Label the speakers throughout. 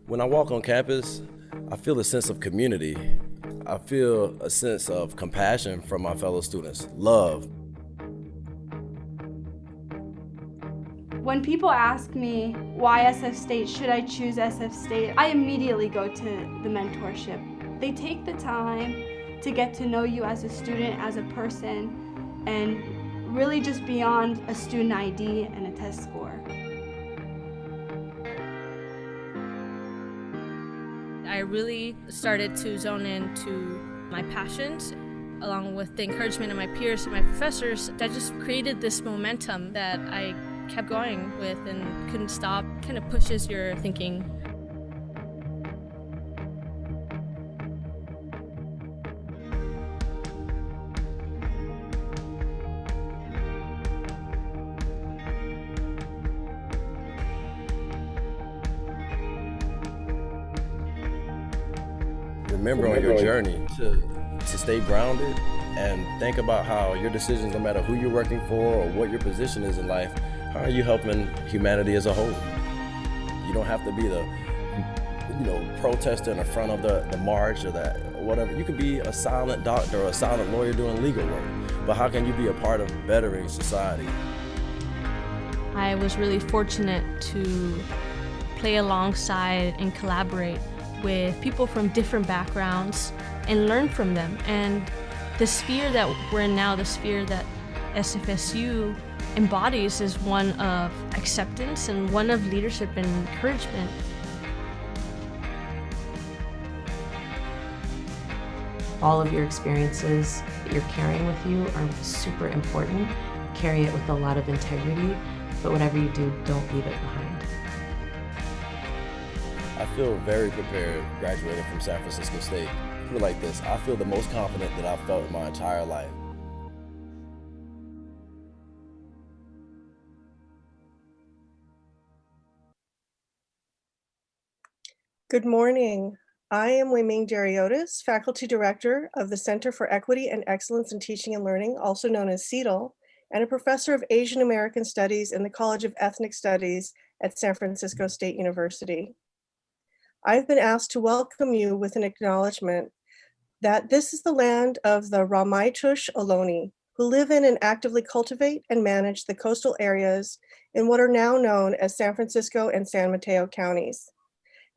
Speaker 1: When I walk on campus, I feel a sense of community. I feel a sense of compassion from my fellow students, love.
Speaker 2: When people ask me why SF State, should I choose SF State, I immediately go to the mentorship. They take the time to get to know you as a student, as a person, and really just beyond a student ID and a test score.
Speaker 3: I really started to zone into my passions along with the encouragement of my peers and my professors. That just created this momentum that I kept going with and couldn't stop. Kind of pushes your thinking.
Speaker 1: Remember on your journey to stay grounded and think about how your decisions, no matter who you're working for or what your position is in life, how are you helping humanity as a whole? You don't have to be the protester in the front of the march or that whatever. You could be a silent doctor or a silent lawyer doing legal work, but how can you be a part of bettering society?
Speaker 3: I was really fortunate to play alongside and collaborate with people from different backgrounds and learn from them. And the sphere that we're in now, the sphere that SFSU embodies, is one of acceptance and one of leadership and encouragement.
Speaker 4: All of your experiences that you're carrying with you are super important. Carry it with a lot of integrity, but whatever you do, don't leave it behind.
Speaker 1: I feel very prepared graduating from San Francisco State. Put it like this, I feel the most confident that I've felt in my entire life.
Speaker 5: Good morning. I am Wei-Ming Dariotis, Faculty Director of the Center for Equity and Excellence in Teaching and Learning, also known as CETL, and a Professor of Asian American Studies in the College of Ethnic Studies at San Francisco State University. I've been asked to welcome you with an acknowledgement that this is the land of the Ramaytush Ohlone, who live in and actively cultivate and manage the coastal areas in what are now known as San Francisco and San Mateo counties,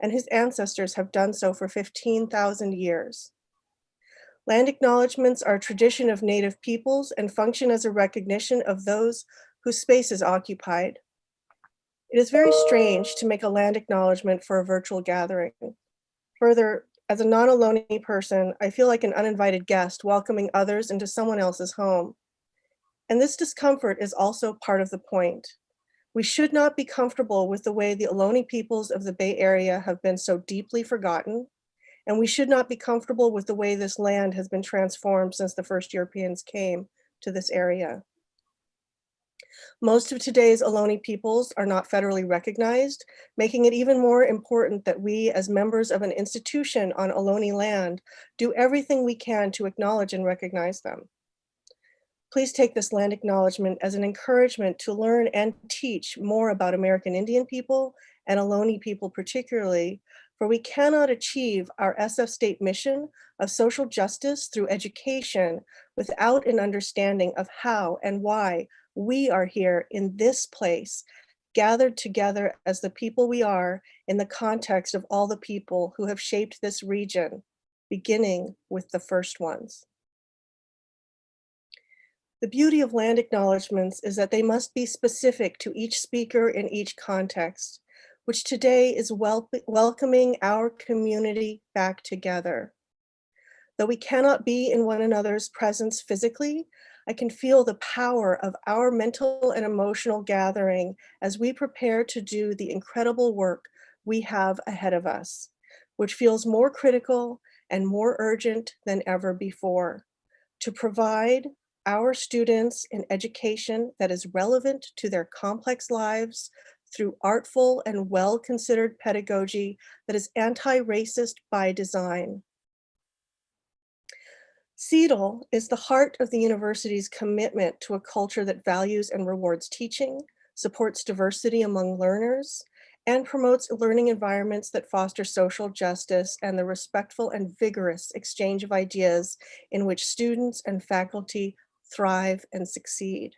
Speaker 5: and his ancestors have done so for 15,000 years. Land acknowledgements are a tradition of Native peoples and function as a recognition of those whose space is occupied. It is very strange to make a land acknowledgement for a virtual gathering. Further, as a non-Ohlone person, I feel like an uninvited guest welcoming others into someone else's home. And this discomfort is also part of the point. We should not be comfortable with the way the Ohlone peoples of the Bay Area have been so deeply forgotten, and we should not be comfortable with the way this land has been transformed since the first Europeans came to this area. Most of today's Ohlone peoples are not federally recognized, making it even more important that we, as members of an institution on Ohlone land, do everything we can to acknowledge and recognize them. Please take this land acknowledgement as an encouragement to learn and teach more about American Indian people and Ohlone people particularly, for we cannot achieve our SF State mission of social justice through education without an understanding of how and why we are here in this place, gathered together as the people we are in the context of all the people who have shaped this region, beginning with the first ones. The beauty of land acknowledgements is that they must be specific to each speaker in each context, which today is welcoming our community back together. Though we cannot be in one another's presence physically, I can feel the power of our mental and emotional gathering as we prepare to do the incredible work we have ahead of us, which feels more critical and more urgent than ever before, to provide our students an education that is relevant to their complex lives through artful and well-considered pedagogy that is anti-racist by design. CETL is the heart of the university's commitment to a culture that values and rewards teaching, supports diversity among learners, and promotes learning environments that foster social justice and the respectful and vigorous exchange of ideas in which students and faculty thrive and succeed.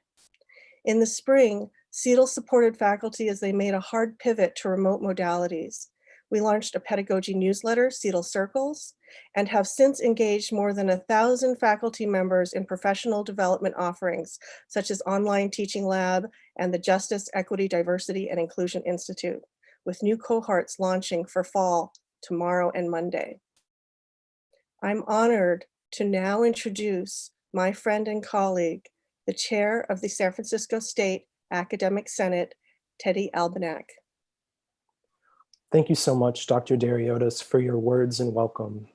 Speaker 5: In the spring, CETL supported faculty as they made a hard pivot to remote modalities. We launched a pedagogy newsletter, CETL Circles, and have since engaged more than 1,000 faculty members in professional development offerings, such as Online Teaching Lab and the Justice, Equity, Diversity, and Inclusion Institute, with new cohorts launching for fall tomorrow and Monday. I'm honored to now introduce my friend and colleague, the chair of the San Francisco State Academic Senate, Teddy Albanak.
Speaker 6: Thank you so much, Dr. Dariotis, for your words and welcome.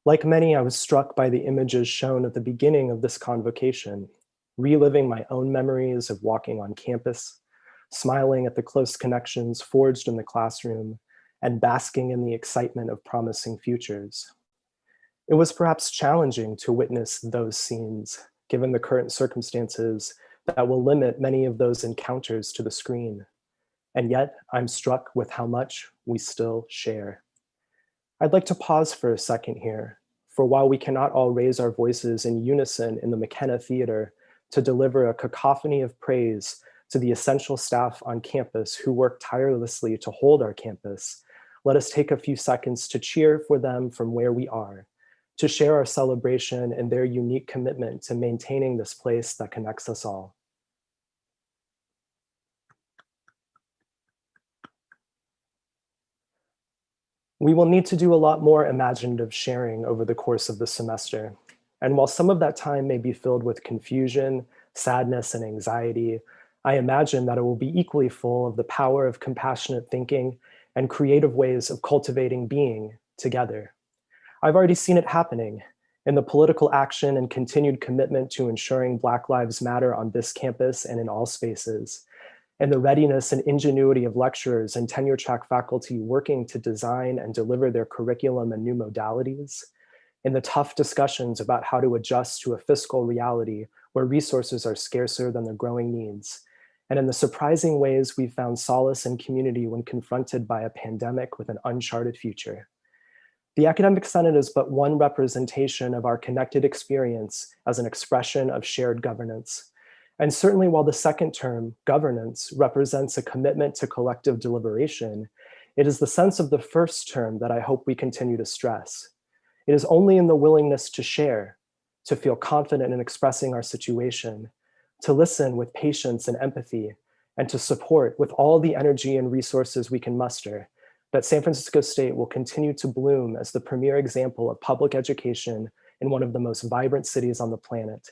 Speaker 6: Like many, I was struck by the images shown at the beginning of this convocation, reliving my own memories of walking on campus, smiling at the close connections forged in the classroom, and basking in the excitement of promising futures. It was perhaps challenging to witness those scenes, given the current circumstances that will limit many of those encounters to the screen. And yet, I'm struck with how much we still share. I'd like to pause for a second here, for while we cannot all raise our voices in unison in the McKenna Theater to deliver a cacophony of praise to the essential staff on campus who work tirelessly to hold our campus, let us take a few seconds to cheer for them from where we are, to share our celebration and their unique commitment to maintaining this place that connects us all. We will need to do a lot more imaginative sharing over the course of the semester. And while some of that time may be filled with confusion, sadness, and anxiety, I imagine that it will be equally full of the power of compassionate thinking and creative ways of cultivating being together. I've already seen it happening in the political action and continued commitment to ensuring Black Lives Matter on this campus and in all spaces, and the readiness and ingenuity of lecturers and tenure track faculty working to design and deliver their curriculum and new modalities, in the tough discussions about how to adjust to a fiscal reality where resources are scarcer than their growing needs, and in the surprising ways we've found solace and community when confronted by a pandemic with an uncharted future. The Academic Senate is but one representation of our connected experience as an expression of shared governance. And certainly while the second term, governance, represents a commitment to collective deliberation, it is the sense of the first term that I hope we continue to stress. It is only in the willingness to share, to feel confident in expressing our situation, to listen with patience and empathy, and to support with all the energy and resources we can muster, that San Francisco State will continue to bloom as the premier example of public education in one of the most vibrant cities on the planet.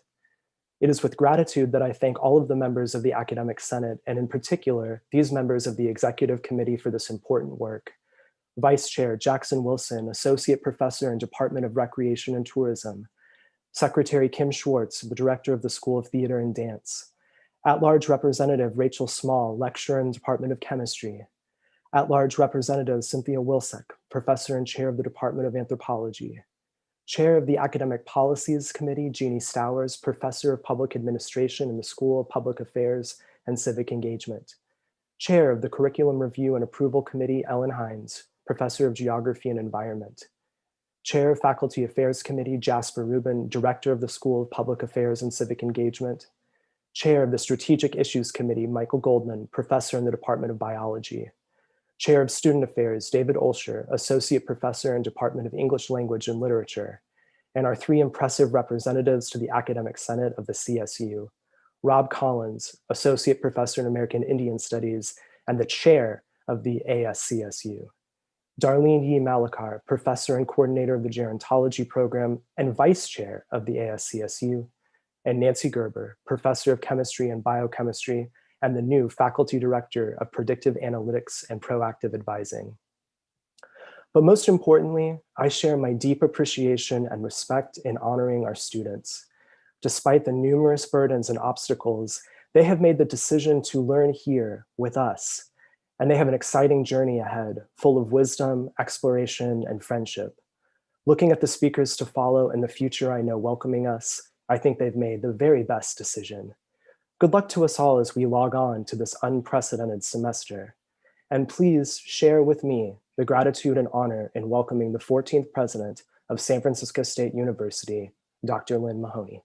Speaker 6: It is with gratitude that I thank all of the members of the Academic Senate, and in particular, these members of the Executive Committee for this important work. Vice Chair Jackson Wilson, Associate Professor in Department of Recreation and Tourism. Secretary Kim Schwartz, the Director of the School of Theater and Dance. At-large Representative Rachel Small, Lecturer in the Department of Chemistry. At-large Representative Cynthia Wilczek, Professor and Chair of the Department of Anthropology. Chair of the Academic Policies Committee, Jeannie Stowers, Professor of Public Administration in the School of Public Affairs and Civic Engagement. Chair of the Curriculum Review and Approval Committee, Ellen Hines, Professor of Geography and Environment. Chair of Faculty Affairs Committee, Jasper Rubin, Director of the School of Public Affairs and Civic Engagement. Chair of the Strategic Issues Committee, Michael Goldman, Professor in the Department of Biology. Chair of Student Affairs, David Olsher, Associate Professor in Department of English Language and Literature, and our three impressive representatives to the Academic Senate of the CSU, Rob Collins, Associate Professor in American Indian Studies and the Chair of the ASCSU, Darlene Yee Malakar, Professor and Coordinator of the Gerontology Program and Vice Chair of the ASCSU, and Nancy Gerber, Professor of Chemistry and Biochemistry and the new Faculty Director of Predictive Analytics and Proactive Advising. But most importantly, I share my deep appreciation and respect in honoring our students. Despite the numerous burdens and obstacles, they have made the decision to learn here with us, and they have an exciting journey ahead, full of wisdom, exploration, and friendship. Looking at the speakers to follow and the future I know welcoming us, I think they've made the very best decision. Good luck to us all as we log on to this unprecedented semester. And please share with me the gratitude and honor in welcoming the 14th president of San Francisco State University, Dr. Lynn Mahoney.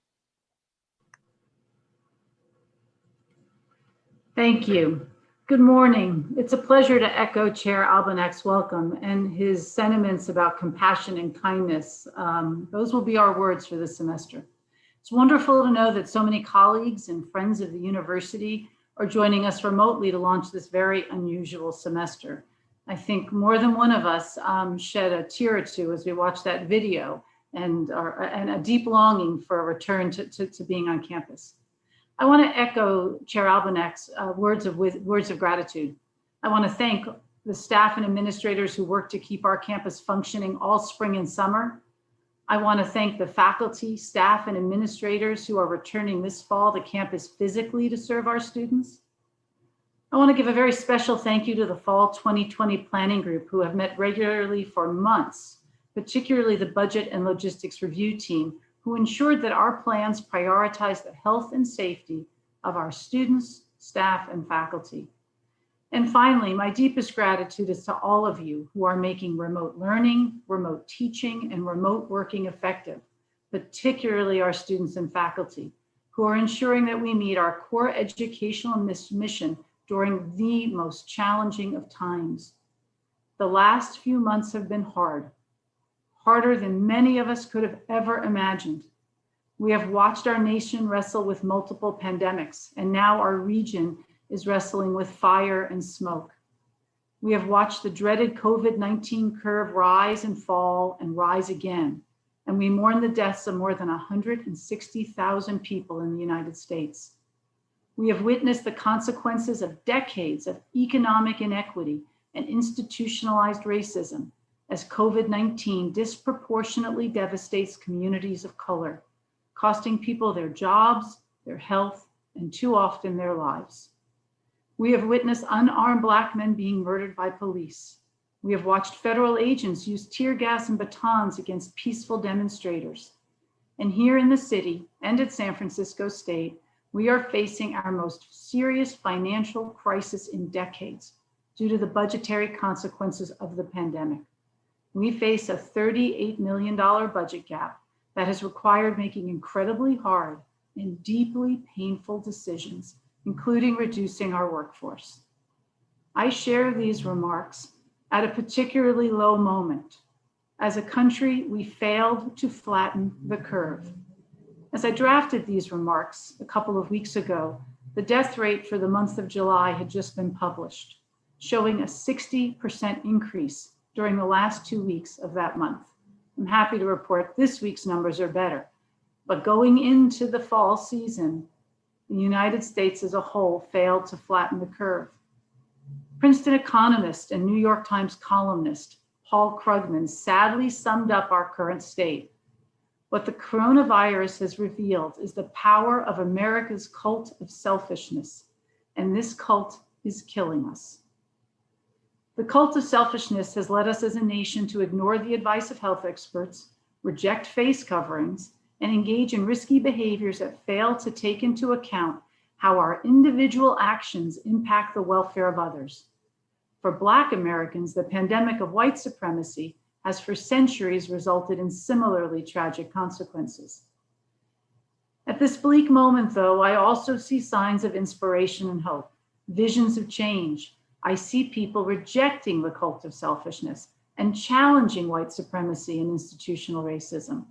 Speaker 7: Thank you. Good morning. It's a pleasure to echo Chair Albanek's welcome and his sentiments about compassion and kindness. Those will be our words for this semester. It's wonderful to know that so many colleagues and friends of the university are joining us remotely to launch this very unusual semester. I think more than one of us shed a tear or two as we watched that video and a deep longing for a return to being on campus. I want to echo Chair Albanek's words of gratitude. I want to thank the staff and administrators who work to keep our campus functioning all spring and summer. I want to thank the faculty, staff, and administrators who are returning this fall to campus physically to serve our students. I want to give a very special thank you to the Fall 2020 Planning Group who have met regularly for months, particularly the Budget and Logistics Review Team, who ensured that our plans prioritize the health and safety of our students, staff, and faculty. And finally, my deepest gratitude is to all of you who are making remote learning, remote teaching, and remote working effective, particularly our students and faculty, who are ensuring that we meet our core educational mission during the most challenging of times. The last few months have been hard, harder than many of us could have ever imagined. We have watched our nation wrestle with multiple pandemics, and now our region is wrestling with fire and smoke. We have watched the dreaded COVID-19 curve rise and fall and rise again, and we mourn the deaths of more than 160,000 people in the United States. We have witnessed the consequences of decades of economic inequity and institutionalized racism as COVID-19 disproportionately devastates communities of color, costing people their jobs, their health, and too often their lives. We have witnessed unarmed Black men being murdered by police. We have watched federal agents use tear gas and batons against peaceful demonstrators. And here in the city and at San Francisco State, we are facing our most serious financial crisis in decades due to the budgetary consequences of the pandemic. We face a $38 million budget gap that has required making incredibly hard and deeply painful decisions, including reducing our workforce. I share these remarks at a particularly low moment. As a country, we failed to flatten the curve. As I drafted these remarks a couple of weeks ago, the death rate for the month of July had just been published, showing a 60% increase during the last 2 weeks of that month. I'm happy to report this week's numbers are better, but going into the fall season, the United States as a whole failed to flatten the curve. Princeton economist and New York Times columnist Paul Krugman sadly summed up our current state. What the coronavirus has revealed is the power of America's cult of selfishness, and this cult is killing us. The cult of selfishness has led us as a nation to ignore the advice of health experts, reject face coverings, and engage in risky behaviors that fail to take into account how our individual actions impact the welfare of others. For Black Americans, the pandemic of white supremacy has for centuries resulted in similarly tragic consequences. At this bleak moment, though, I also see signs of inspiration and hope, visions of change. I see people rejecting the cult of selfishness and challenging white supremacy and institutional racism.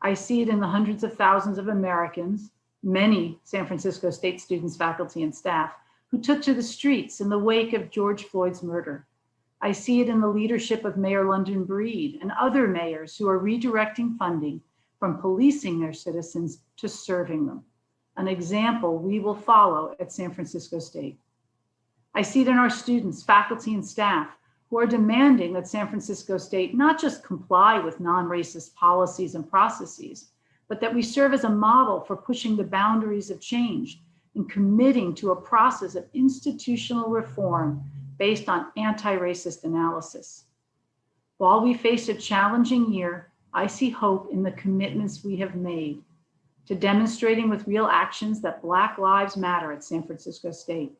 Speaker 7: I see it in the hundreds of thousands of Americans, many San Francisco State students, faculty, and staff, who took to the streets in the wake of George Floyd's murder. I see it in the leadership of Mayor London Breed and other mayors who are redirecting funding from policing their citizens to serving them, an example we will follow at San Francisco State. I see it in our students, faculty, and staff who are demanding that San Francisco State not just comply with non-racist policies and processes, but that we serve as a model for pushing the boundaries of change and committing to a process of institutional reform based on anti-racist analysis. While we face a challenging year, I see hope in the commitments we have made to demonstrating with real actions that Black lives matter at San Francisco State.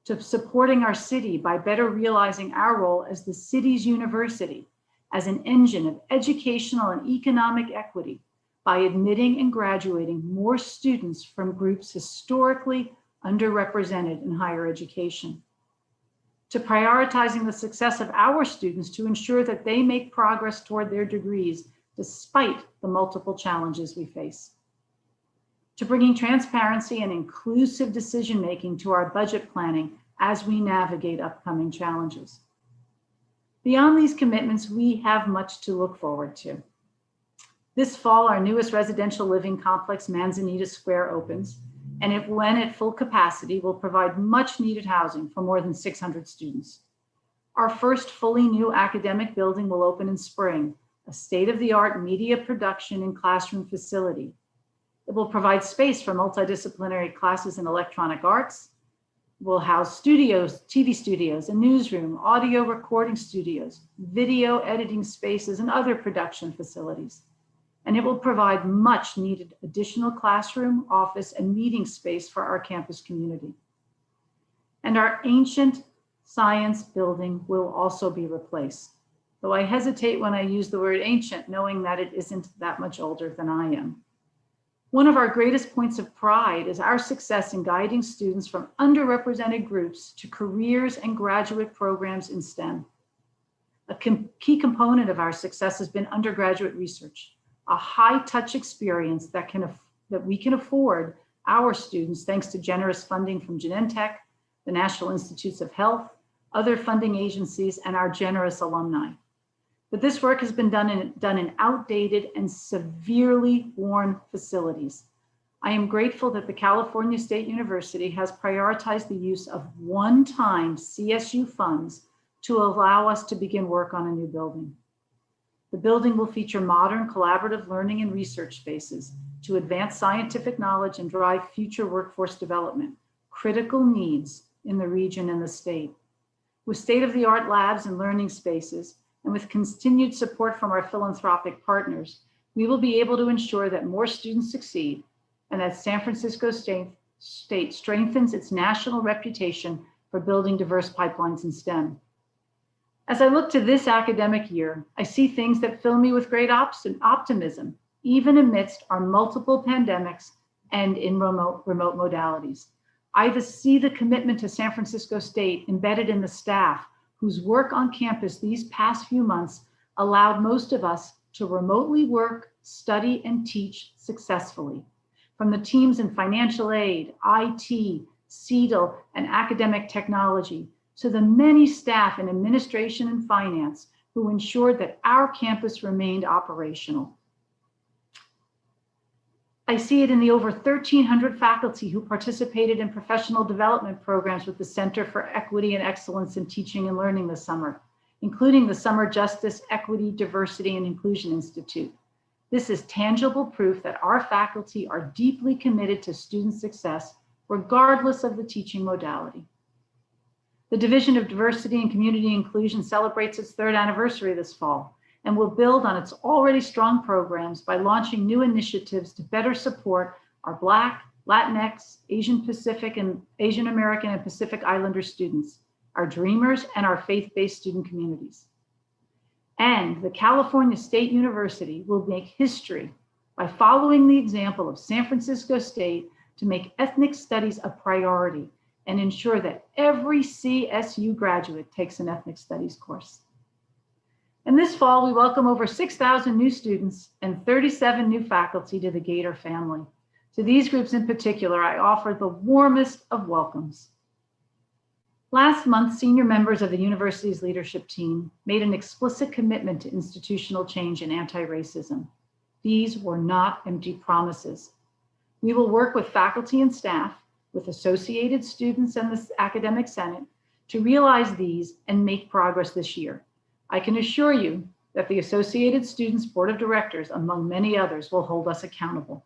Speaker 7: to supporting our city by better realizing our role as the city's university, as an engine of educational and economic equity by admitting and graduating more students from groups historically underrepresented in higher education, to prioritizing the success of our students to ensure that they make progress toward their degrees despite the multiple challenges we face, to bringing transparency and inclusive decision-making to our budget planning as we navigate upcoming challenges. Beyond these commitments, we have much to look forward to. This fall, our newest residential living complex, Manzanita Square, opens, and when at full capacity, will provide much needed housing for more than 600 students. Our first fully new academic building will open in spring, a state-of-the-art media production and classroom facility. It will provide space for multidisciplinary classes in electronic arts. It will house studios, TV studios, a newsroom, audio recording studios, video editing spaces, and other production facilities. And it will provide much needed additional classroom, office, and meeting space for our campus community. And our ancient science building will also be replaced, though I hesitate when I use the word ancient, knowing that it isn't that much older than I am. One of our greatest points of pride is our success in guiding students from underrepresented groups to careers and graduate programs in STEM. A key component of our success has been undergraduate research, a high-touch experience that we can afford our students thanks to generous funding from Genentech, the National Institutes of Health, other funding agencies, and our generous alumni. But this work has been done in outdated and severely worn facilities. I am grateful that the California State University has prioritized the use of one-time CSU funds to allow us to begin work on a new building. The building will feature modern collaborative learning and research spaces to advance scientific knowledge and drive future workforce development, critical needs in the region and the state. With state-of-the-art labs and learning spaces, and with continued support from our philanthropic partners, we will be able to ensure that more students succeed and that San Francisco State strengthens its national reputation for building diverse pipelines in STEM. As I look to this academic year, I see things that fill me with great optimism, even amidst our multiple pandemics and in remote modalities. I see the commitment to San Francisco State embedded in the staff whose work on campus these past few months allowed most of us to remotely work, study, and teach successfully. From the teams in financial aid, IT, CETL, and academic technology, to the many staff in administration and finance who ensured that our campus remained operational. I see it in the over 1,300 faculty who participated in professional development programs with the Center for Equity and Excellence in Teaching and Learning this summer, including the Summer Justice, Equity, Diversity, and Inclusion Institute. This is tangible proof that our faculty are deeply committed to student success, regardless of the teaching modality. The Division of Diversity and Community Inclusion celebrates its 3rd anniversary this fall, and will build on its already strong programs by launching new initiatives to better support our Black, Latinx, Asian American, and Pacific Islander students, our Dreamers, and our faith-based student communities. And the California State University will make history by following the example of San Francisco State to make ethnic studies a priority and ensure that every CSU graduate takes an ethnic studies course. And this fall, we welcome over 6,000 new students and 37 new faculty to the Gator family. To these groups in particular, I offer the warmest of welcomes. Last month, senior members of the university's leadership team made an explicit commitment to institutional change and anti-racism. These were not empty promises. We will work with faculty and staff, with associated students and the Academic Senate to realize these and make progress this year. I can assure you that the Associated Students Board of Directors, among many others, will hold us accountable.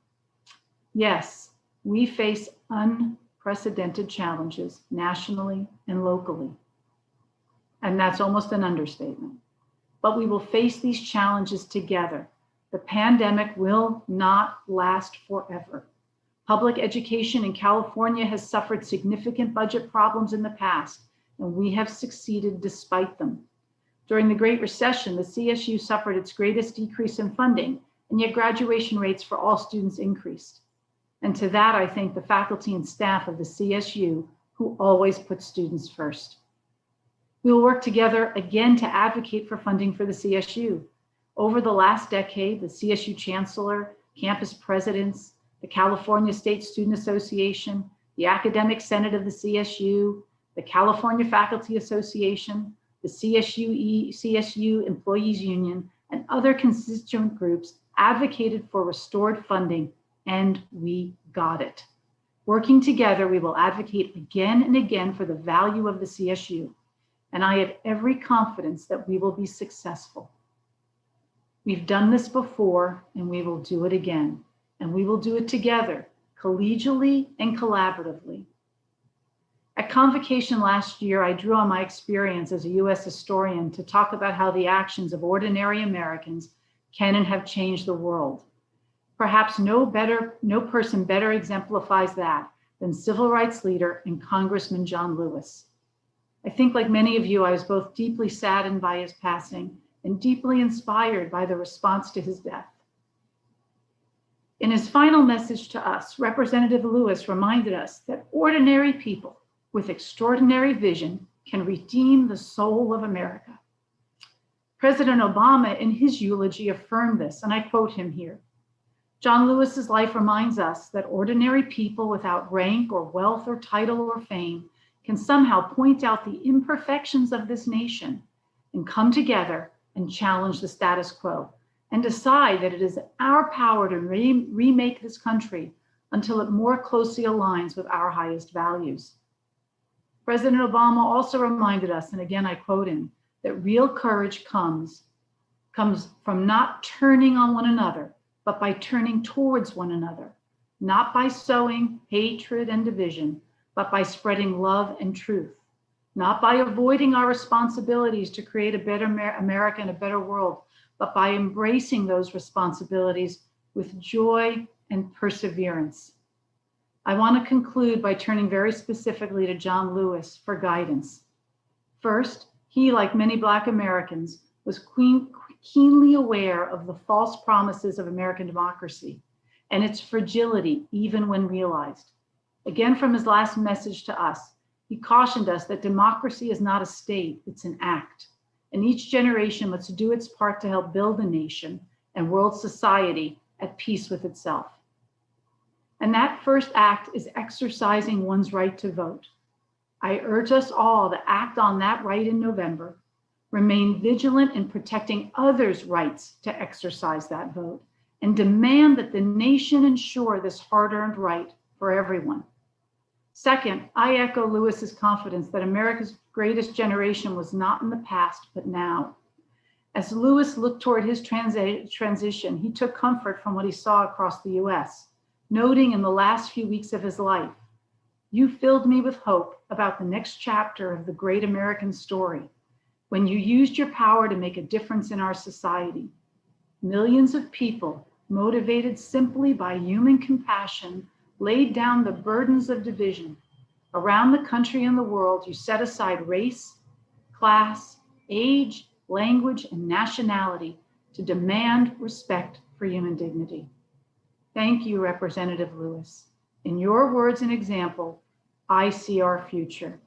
Speaker 7: Yes, we face unprecedented challenges nationally and locally, and that's almost an understatement. But we will face these challenges together. The pandemic will not last forever. Public education in California has suffered significant budget problems in the past, and we have succeeded despite them. During the Great Recession, the CSU suffered its greatest decrease in funding, and yet graduation rates for all students increased. And to that, I thank the faculty and staff of the CSU who always put students first. We will work together again to advocate for funding for the CSU. Over the last decade, the CSU Chancellor, campus presidents, the California State Student Association, the Academic Senate of the CSU, the California Faculty Association, the CSU Employees Union, and other constituent groups advocated for restored funding, and we got it. Working together, we will advocate again and again for the value of the CSU, and I have every confidence that we will be successful. We've done this before, and we will do it again, and we will do it together, collegially and collaboratively. At Convocation last year, I drew on my experience as a US historian to talk about how the actions of ordinary Americans can and have changed the world. Perhaps no person better exemplifies that than civil rights leader and Congressman John Lewis. I think, like many of you, I was both deeply saddened by his passing and deeply inspired by the response to his death. In his final message to us, Representative Lewis reminded us that ordinary people with extraordinary vision can redeem the soul of America. President Obama, in his eulogy, affirmed this, and I quote him here. John Lewis's life reminds us that ordinary people without rank or wealth or title or fame can somehow point out the imperfections of this nation and come together and challenge the status quo and decide that it is our power to remake this country until it more closely aligns with our highest values. President Obama also reminded us, and again I quote him, that real courage comes from not turning on one another, but by turning towards one another, not by sowing hatred and division, but by spreading love and truth, not by avoiding our responsibilities to create a better America and a better world, but by embracing those responsibilities with joy and perseverance. I want to conclude by turning very specifically to John Lewis for guidance. First, he, like many Black Americans, was keenly aware of the false promises of American democracy and its fragility, even when realized. Again, from his last message to us, he cautioned us that democracy is not a state, it's an act. And each generation must do its part to help build a nation and world society at peace with itself. And that first act is exercising one's right to vote. I urge us all to act on that right in November, remain vigilant in protecting others' rights to exercise that vote, and demand that the nation ensure this hard-earned right for everyone. Second, I echo Lewis's confidence that America's greatest generation was not in the past, but now. As Lewis looked toward his transition, he took comfort from what he saw across the US, noting in the last few weeks of his life, "You filled me with hope about the next chapter of the great American story, when you used your power to make a difference in our society. Millions of people, motivated simply by human compassion, laid down the burdens of division. Around the country and the world, you set aside race, class, age, language, and nationality to demand respect for human dignity." Thank you, Representative Lewis. In your words and example, I see our future.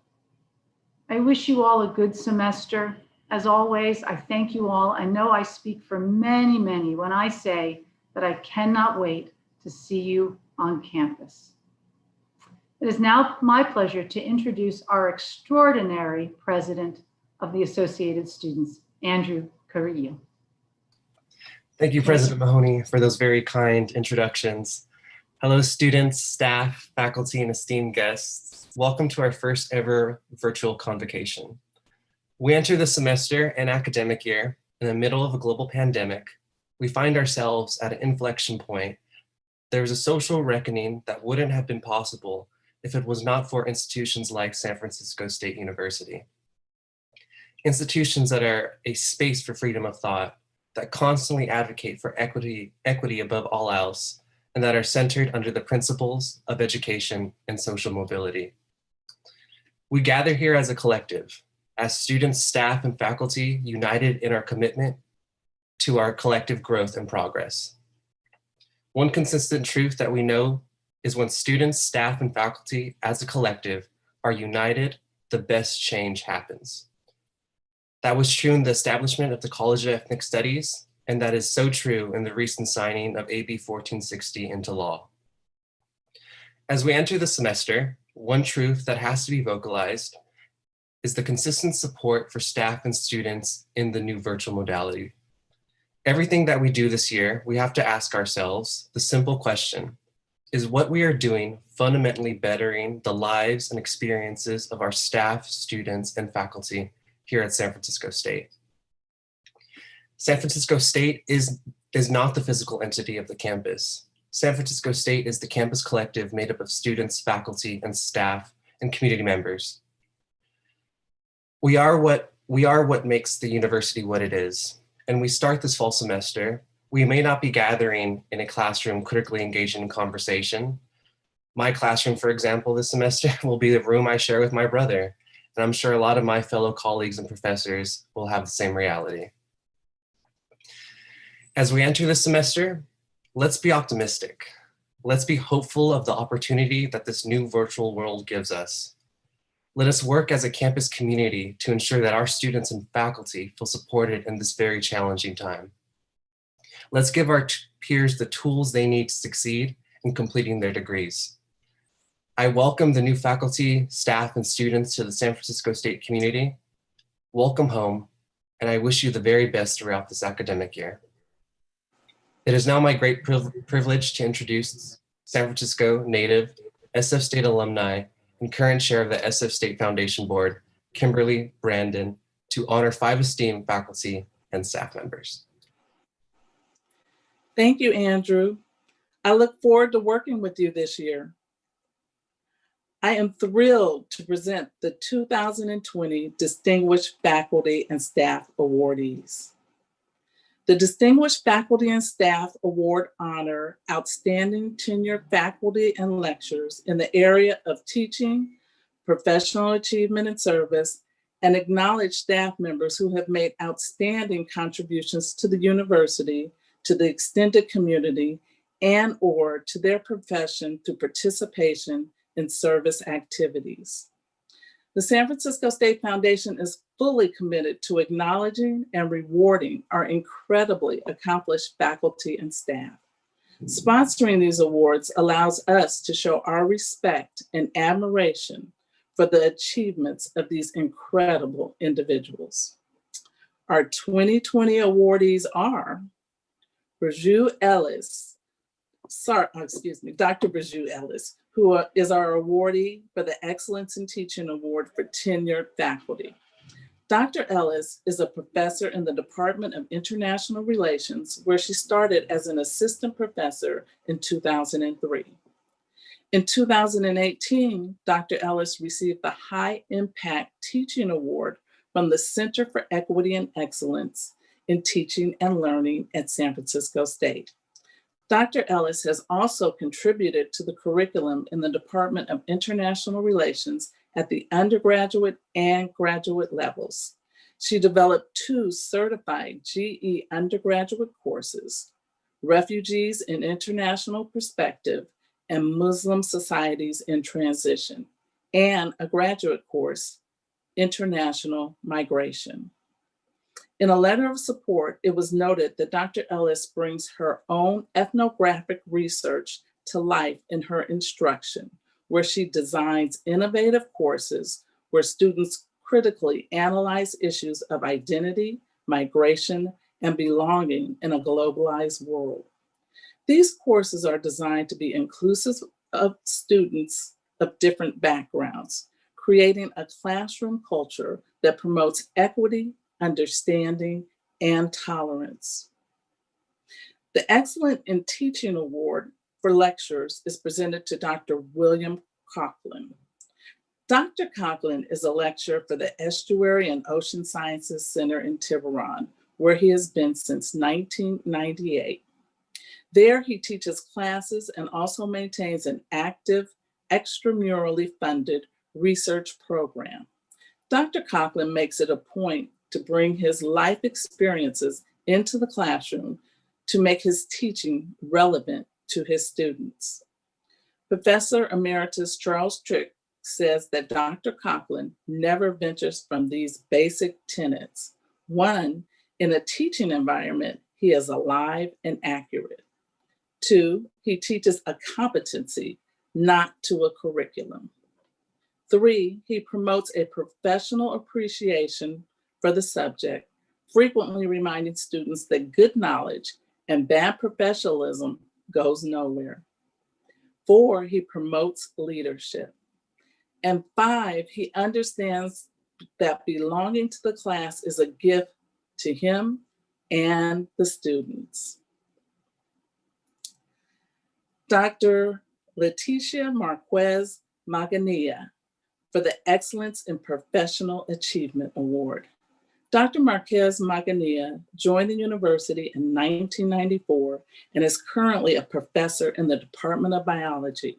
Speaker 7: I wish you all a good semester. As always, I thank you all. I know I speak for many, many when I say that I cannot wait to see you on campus. It is now my pleasure to introduce our extraordinary president of the Associated Students, Andrew Carrillo.
Speaker 8: Thank you, President Mahoney, for those very kind introductions. Hello, students, staff, faculty, and esteemed guests. Welcome to our first ever virtual convocation. We enter the semester and academic year in the middle of a global pandemic. We find ourselves at an inflection point. There is a social reckoning that wouldn't have been possible if it was not for institutions like San Francisco State University. Institutions that are a space for freedom of thought, that constantly advocate for equity above all else, and that are centered under the principles of education and social mobility. We gather here as a collective, as students, staff, and faculty united in our commitment to our collective growth and progress. One consistent truth that we know is when students, staff, and faculty as a collective are united, the best change happens. That was true in the establishment of the College of Ethnic Studies, and that is so true in the recent signing of AB 1460 into law. As we enter the semester, one truth that has to be vocalized is the consistent support for staff and students in the new virtual modality. Everything that we do this year, we have to ask ourselves the simple question: is what we are doing fundamentally bettering the lives and experiences of our staff, students, and faculty here at San Francisco State? San Francisco State is not the physical entity of the campus. San Francisco State is the campus collective made up of students, faculty, and staff, and community members. We are what makes the university what it is. And we start this fall semester. We may not be gathering in a classroom critically engaging in conversation. My classroom, for example, this semester will be the room I share with my brother. And I'm sure a lot of my fellow colleagues and professors will have the same reality. As we enter this semester, let's be optimistic. Let's be hopeful of the opportunity that this new virtual world gives us. Let us work as a campus community to ensure that our students and faculty feel supported in this very challenging time. Let's give our peers the tools they need to succeed in completing their degrees. I welcome the new faculty, staff, and students to the San Francisco State community. Welcome home, and I wish you the very best throughout this academic year. It is now my great privilege to introduce San Francisco native, SF State alumni, and current chair of the SF State Foundation Board, Kimberly Brandon, to honor 5 esteemed faculty and staff members.
Speaker 9: Thank you, Andrew. I look forward to working with you this year. I am thrilled to present the 2020 Distinguished Faculty and Staff Awardees. The Distinguished Faculty and Staff Award honor outstanding tenured faculty and lecturers in the area of teaching, professional achievement and service, and acknowledge staff members who have made outstanding contributions to the university, to the extended community, and/or to their profession through participation in service activities. The San Francisco State Foundation is fully committed to acknowledging and rewarding our incredibly accomplished faculty and staff. Sponsoring these awards allows us to show our respect and admiration for the achievements of these incredible individuals. Our 2020 awardees are Dr. Braju Ellis, who is our awardee for the Excellence in Teaching Award for tenured faculty. Dr. Ellis is a professor in the Department of International Relations, where she started as an assistant professor in 2003. In 2018, Dr. Ellis received the High Impact Teaching Award from the Center for Equity and Excellence in Teaching and Learning at San Francisco State. Dr. Ellis has also contributed to the curriculum in the Department of International Relations at the undergraduate and graduate levels. She developed 2 certified GE undergraduate courses, Refugees in International Perspective and Muslim Societies in Transition, and a graduate course, International Migration. In a letter of support, it was noted that Dr. Ellis brings her own ethnographic research to life in her instruction, where she designs innovative courses where students critically analyze issues of identity, migration, and belonging in a globalized world. These courses are designed to be inclusive of students of different backgrounds, creating a classroom culture that promotes equity, understanding, and tolerance. The Excellent in Teaching Award for lectures is presented to Dr. William Coughlin. Dr. Coughlin is a lecturer for the Estuary and Ocean Sciences Center in Tiburon, where he has been since 1998. There, he teaches classes and also maintains an active, extramurally funded research program. Dr. Conklin makes it a point to bring his life experiences into the classroom to make his teaching relevant to his students. Professor Emeritus Charles Trick says that Dr. Conklin never ventures from these basic tenets. One, in a teaching environment, he is alive and accurate. Two, he teaches a competency, not to a curriculum. Three, he promotes a professional appreciation for the subject, frequently reminding students that good knowledge and bad professionalism goes nowhere. Four, he promotes leadership. And five, he understands that belonging to the class is a gift to him and the students. Dr. Leticia Marquez Magania for the Excellence in Professional Achievement Award. Dr. Marquez Magania joined the university in 1994 and is currently a professor in the Department of Biology.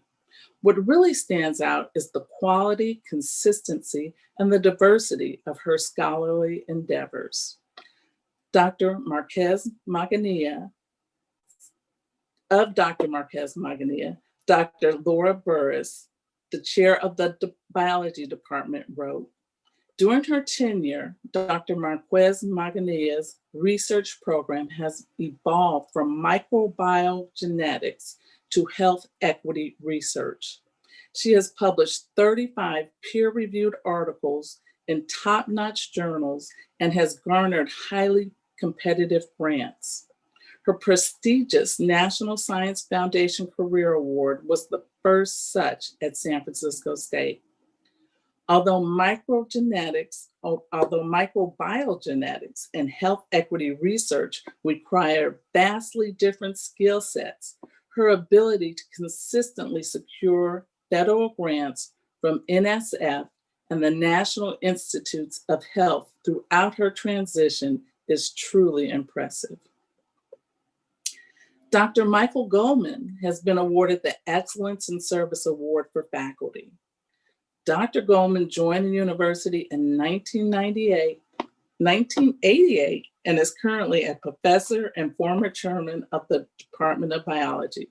Speaker 9: What really stands out is the quality, consistency, and the diversity of her scholarly endeavors. Dr. Marquez Magania, Dr. Laura Burris, the chair of the biology department, wrote, during her tenure, Dr. Marquez Magania's research program has evolved from microbiogenetics to health equity research. She has published 35 peer-reviewed articles in top-notch journals and has garnered highly competitive grants. Her prestigious National Science Foundation Career Award was the first such at San Francisco State. Although microbiogenetics and health equity research require vastly different skill sets, her ability to consistently secure federal grants from NSF and the National Institutes of Health throughout her transition is truly impressive. Dr. Michael Goldman has been awarded the Excellence in Service Award for faculty. Dr. Goldman joined the university in 1988 and is currently a professor and former chairman of the Department of Biology.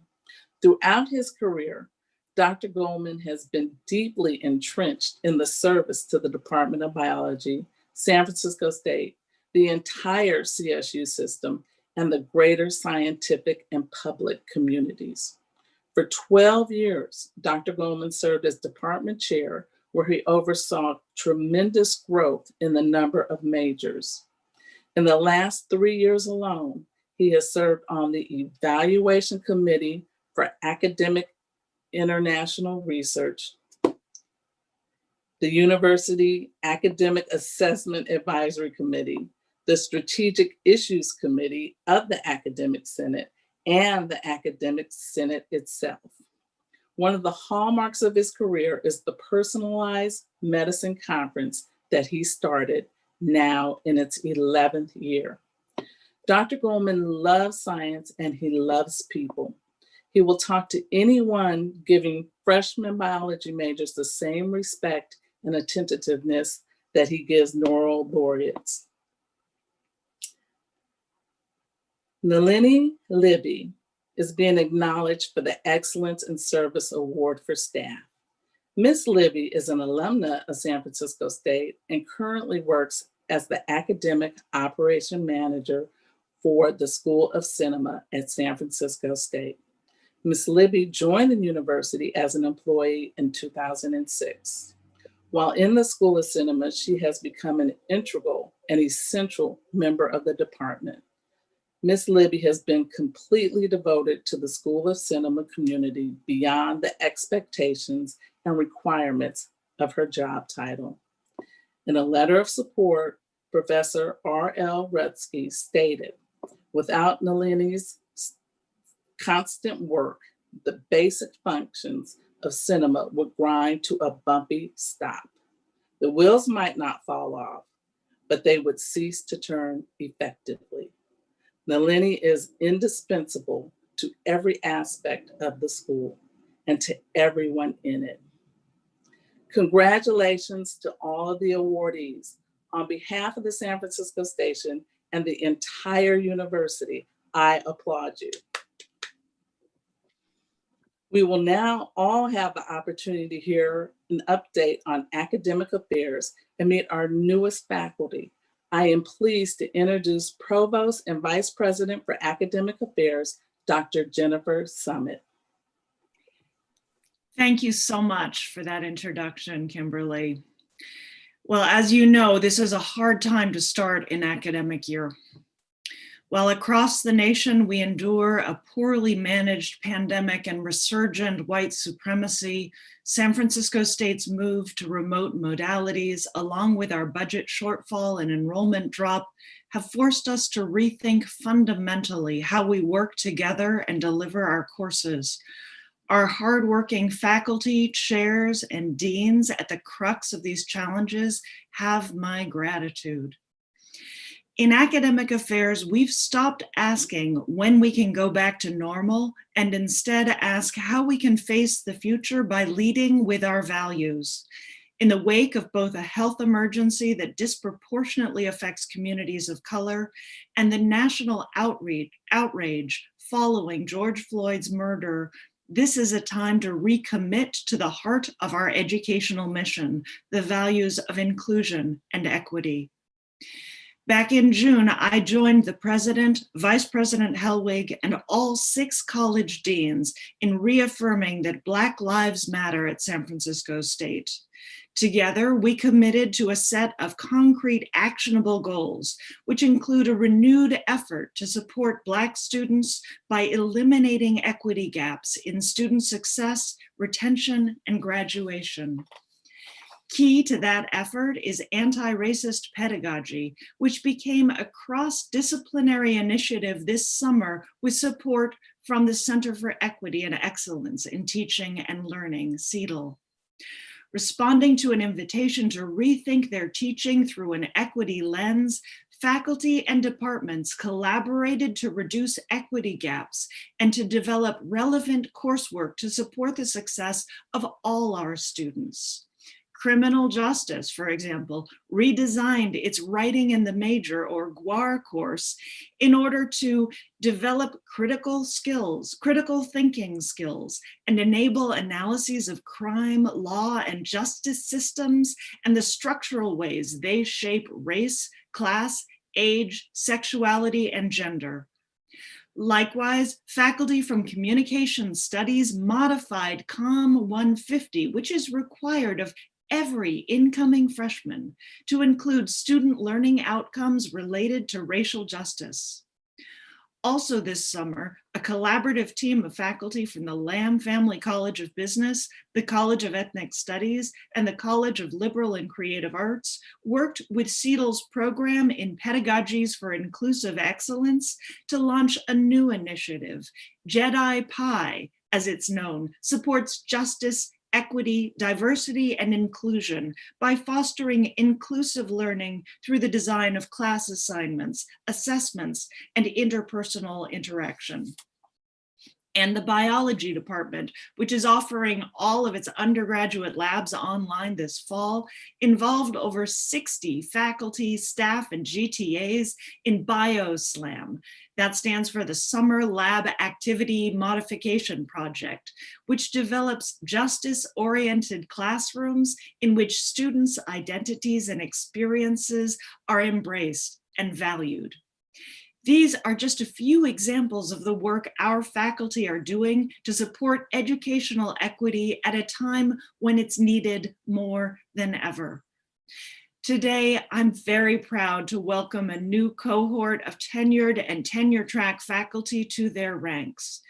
Speaker 9: Throughout his career, Dr. Goldman has been deeply entrenched in the service to the Department of Biology, San Francisco State, the entire CSU system, and the greater scientific and public communities. For 12 years, Dr. Goldman served as department chair, where he oversaw tremendous growth in the number of majors. In the last 3 years alone, he has served on the Evaluation Committee for Academic International Research, the University Academic Assessment Advisory Committee, the Strategic Issues Committee of the Academic Senate, and the Academic Senate itself. One of the hallmarks of his career is the Personalized Medicine Conference that he started, now in its 11th year. Dr. Goldman loves science and he loves people. He will talk to anyone, giving freshman biology majors the same respect and attentiveness that he gives Nobel laureates. Nalini Libby is being acknowledged for the Excellence in Service Award for staff. Ms. Libby is an alumna of San Francisco State and currently works as the Academic Operation Manager for the School of Cinema at San Francisco State. Ms. Libby joined the university as an employee in 2006. While in the School of Cinema, she has become an integral and essential member of the department. Ms. Libby has been completely devoted to the School of Cinema community beyond the expectations and requirements of her job title. In a letter of support, Professor R.L. Rutsky stated, without Nalini's constant work, the basic functions of cinema would grind to a bumpy stop. The wheels might not fall off, but they would cease to turn effectively. Nalini is indispensable to every aspect of the school and to everyone in it. Congratulations to all of the awardees. On behalf of the San Francisco Station and the entire university, I applaud you. We will now all have the opportunity to hear an update on academic affairs and meet our newest faculty. I am pleased to introduce Provost and Vice President for Academic Affairs, Dr. Jennifer Summit.
Speaker 10: Thank you so much for that introduction, Kimberly. Well, as you know, this is a hard time to start an academic year. While across the nation we endure a poorly managed pandemic and resurgent white supremacy, San Francisco State's move to remote modalities, along with our budget shortfall and enrollment drop, have forced us to rethink fundamentally how we work together and deliver our courses. Our hardworking faculty, chairs, and deans at the crux of these challenges have my gratitude. In academic affairs, we've stopped asking when we can go back to normal and instead ask how we can face the future by leading with our values. In the wake of both a health emergency that disproportionately affects communities of color and the national outrage following George Floyd's murder, this is a time to recommit to the heart of our educational mission, the values of inclusion and equity. Back in June, I joined the President, Vice President Hellwig, and all 6 college deans in reaffirming that Black Lives Matter at San Francisco State. Together, we committed to a set of concrete, actionable goals, which include a renewed effort to support Black students by eliminating equity gaps in student success, retention, and graduation. Key to that effort is anti-racist pedagogy, which became a cross-disciplinary initiative this summer with support from the Center for Equity and Excellence in Teaching and Learning, CETL. Responding to an invitation to rethink their teaching through an equity lens, faculty and departments collaborated to reduce equity gaps and to develop relevant coursework to support the success of all our students. Criminal justice, for example, redesigned its writing in the major or GWAR course in order to develop critical skills, critical thinking skills, and enable analyses of crime, law, and justice systems and the structural ways they shape race, class, age, sexuality, and gender. Likewise, faculty from communication studies modified COM 150, which is required of every incoming freshman to include student learning outcomes related to racial justice. Also this summer, a collaborative team of faculty from the Lamb Family College of Business, the College of Ethnic Studies, and the College of Liberal and Creative Arts worked with CETL's program in Pedagogies for Inclusive Excellence to launch a new initiative. Jedi Pi, as it's known, supports justice, equity, diversity, and inclusion by fostering inclusive learning through the design of class assignments, assessments, and interpersonal interaction. And the biology department, which is offering all of its undergraduate labs online this fall, involved over 60 faculty, staff, and GTAs in BioSlam. That stands for the Summer Lab Activity Modification Project, which develops justice-oriented classrooms in which students' identities and experiences are embraced and valued. These are just a few examples of the work our faculty are doing to support educational equity at a time when it's needed more than ever. Today, I'm very proud to welcome a new cohort of tenured and tenure track faculty to their ranks.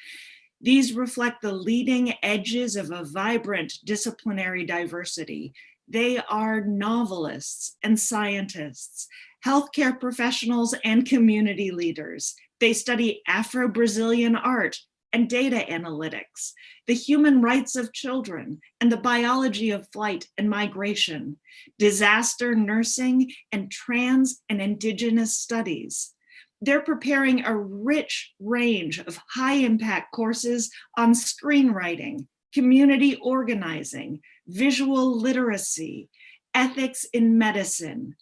Speaker 10: These reflect the leading edges of a vibrant disciplinary diversity. They are novelists and scientists, healthcare professionals, and community leaders. They study Afro-Brazilian art and data analytics, the human rights of children, and the biology of flight and migration, disaster nursing, and trans and indigenous studies. They're preparing a rich range of high-impact courses on screenwriting, community organizing, visual literacy, ethics in medicine,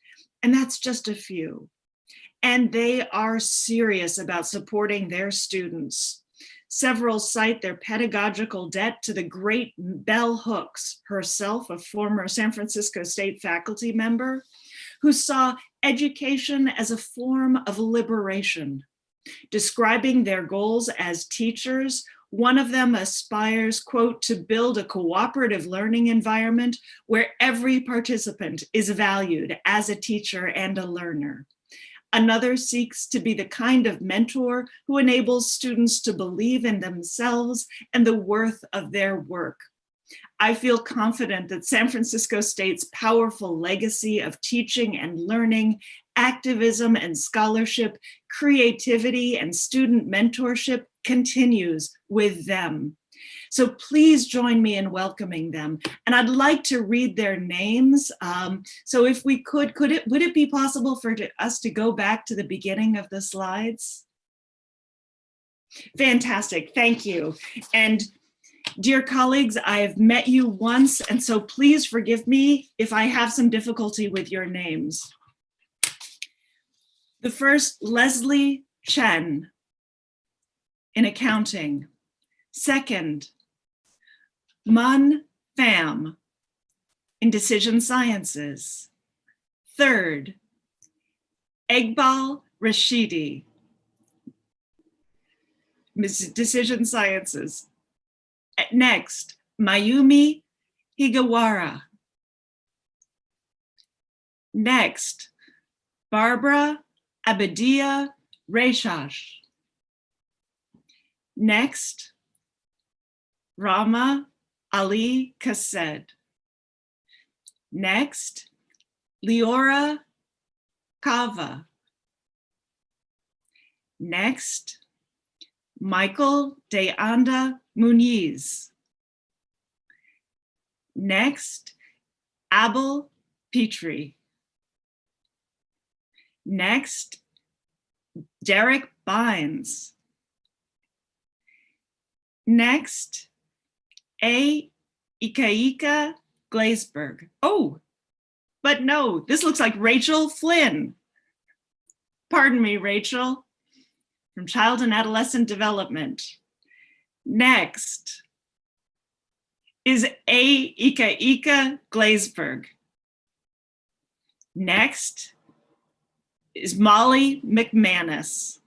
Speaker 10: and that's just a few. And they are serious about supporting their students. Several cite their pedagogical debt to the great Bell Hooks, herself a former San Francisco State faculty member, who saw education as a form of liberation. Describing their goals as teachers, one of them aspires, quote, to build a cooperative learning environment where every participant is valued as a teacher and a learner. Another seeks to be the kind of mentor who enables students to believe in themselves and the worth of their work. I feel confident that San Francisco State's powerful legacy of teaching and learning, activism and scholarship, creativity and student mentorship continues with them. So please join me in welcoming them. And I'd like to read their names. So if we would it be possible for us to go back to the beginning of the slides? Fantastic, thank you. And dear colleagues, I've met you once, and so please forgive me if I have some difficulty with your names. The first, Leslie Chen in accounting. Second, Mun Pham in decision sciences. Third, Egbal Rashidi, decision sciences. Next, Mayumi Higawara. Next, Barbara Abadia Reshash. Next, Rama Ali Kased. Next, Leora Kava. Next, Michael de Anda Muniz. Next, Abel Petrie. Next, Derek Bynes. Next, A. Ikaika Glazberg. Oh, but no, this looks like Rachel Flynn. Pardon me, Rachel, from Child and Adolescent Development. Next is A. Ikaika Glazberg. Next is Molly McManus.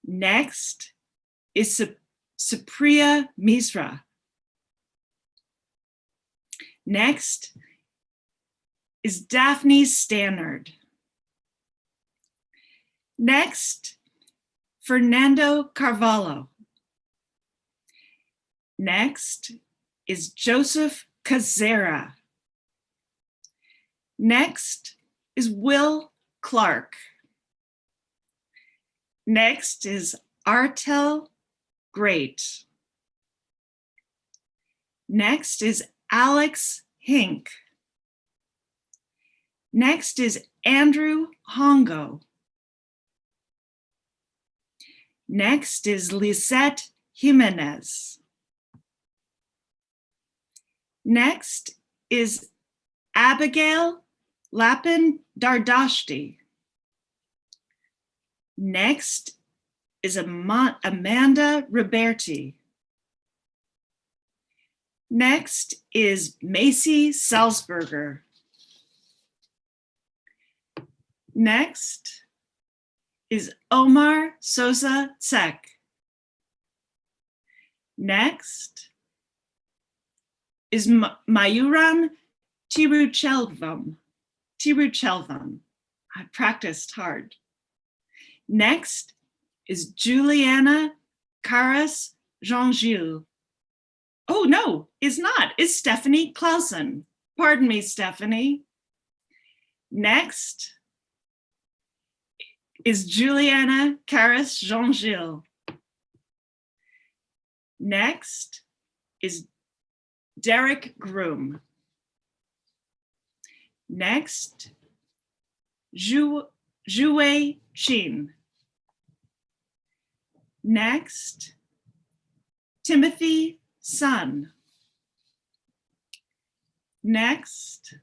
Speaker 10: Next is Supriya Misra. Next is Daphne Stannard. Next, Fernando Carvalho. Next is Joseph Kazera. Next is Will Clark. Next is Artel Great. Next is Alex Hink. Next is Andrew Hongo. Next is Lisette Jimenez. Next is Abigail Lapin Dardashti. Next is Amanda Roberti. Next is Macy Salzberger. Next is Omar Sosa Sek. Next is Mayuran Tiruchelvam. I practiced hard. Next is Juliana Caras Jean-Gilles. Oh no, it's not, it's Stephanie Clausen. Pardon me, Stephanie. Next is Juliana Caras Jean-Gilles. Next is Derek Groom. Next, Zhu Zhuwei Qin. Next, Timothy Sun. Next,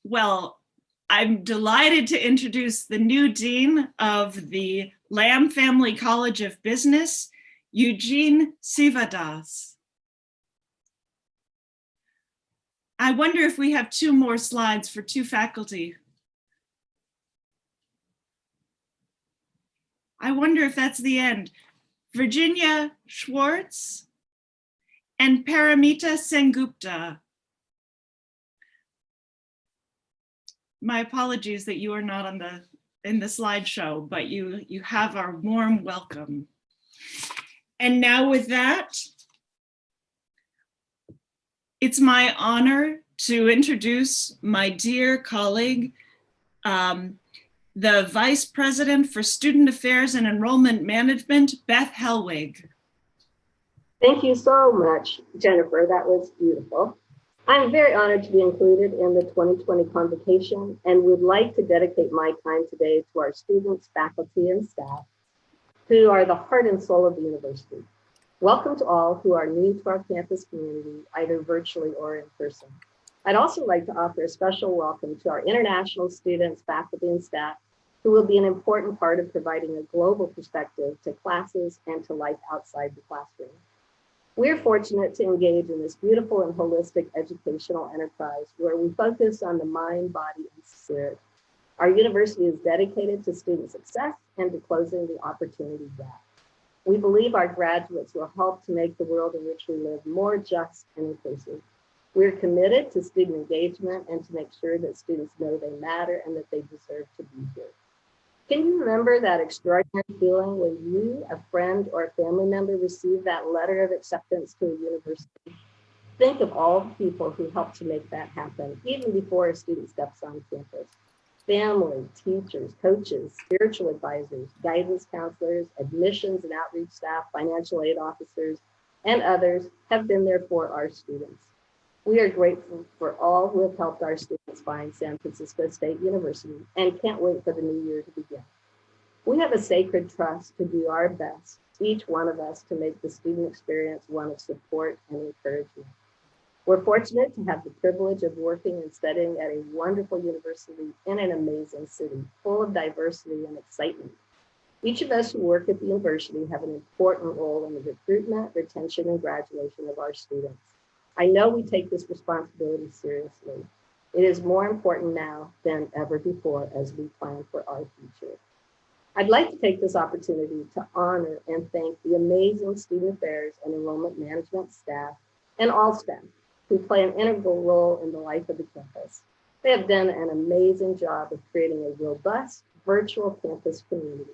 Speaker 10: well, I'm delighted to introduce the new Dean of the Lamb Family College of Business, Eugene Sivadas. I wonder if we have 2 more slides for 2 faculty. I wonder if that's the end. Virginia Schwartz and Paramita Sengupta. My apologies that you are not in the slideshow, but you have our warm welcome. And now with that, it's my honor to introduce my dear colleague, the Vice President for Student Affairs and Enrollment Management, Beth Helwig.
Speaker 11: Thank you so much, Jennifer. That was beautiful. I'm very honored to be included in the 2020 Convocation and would like to dedicate my time today to our students, faculty, and staff, who are the heart and soul of the university. Welcome to all who are new to our campus community, either virtually or in person. I'd also like to offer a special welcome to our international students, faculty, and staff, who will be an important part of providing a global perspective to classes and to life outside the classroom. We're fortunate to engage in this beautiful and holistic educational enterprise where we focus on the mind, body, and spirit. Our university is dedicated to student success and to closing the opportunity gap. We believe our graduates will help to make the world in which we live more just and inclusive. We're committed to student engagement and to make sure that students know they matter and that they deserve to be here. Can you remember that extraordinary feeling when you, a friend, or a family member received that letter of acceptance to a university? Think of all the people who helped to make that happen, even before a student steps on campus. Family, teachers, coaches, spiritual advisors, guidance counselors, admissions and outreach staff, financial aid officers, and others have been there for our students. We are grateful for all who have helped our students find San Francisco State University and can't wait for the new year to begin. We have a sacred trust to do our best, each one of us, to make the student experience one of support and encouragement. We're fortunate to have the privilege of working and studying at a wonderful university in an amazing city, full of diversity and excitement. Each of us who work at the university have an important role in the recruitment, retention, and graduation of our students. I know we take this responsibility seriously. It is more important now than ever before as we plan for our future. I'd like to take this opportunity to honor and thank the amazing student affairs and enrollment management staff and all staff who play an integral role in the life of the campus. They have done an amazing job of creating a robust virtual campus community.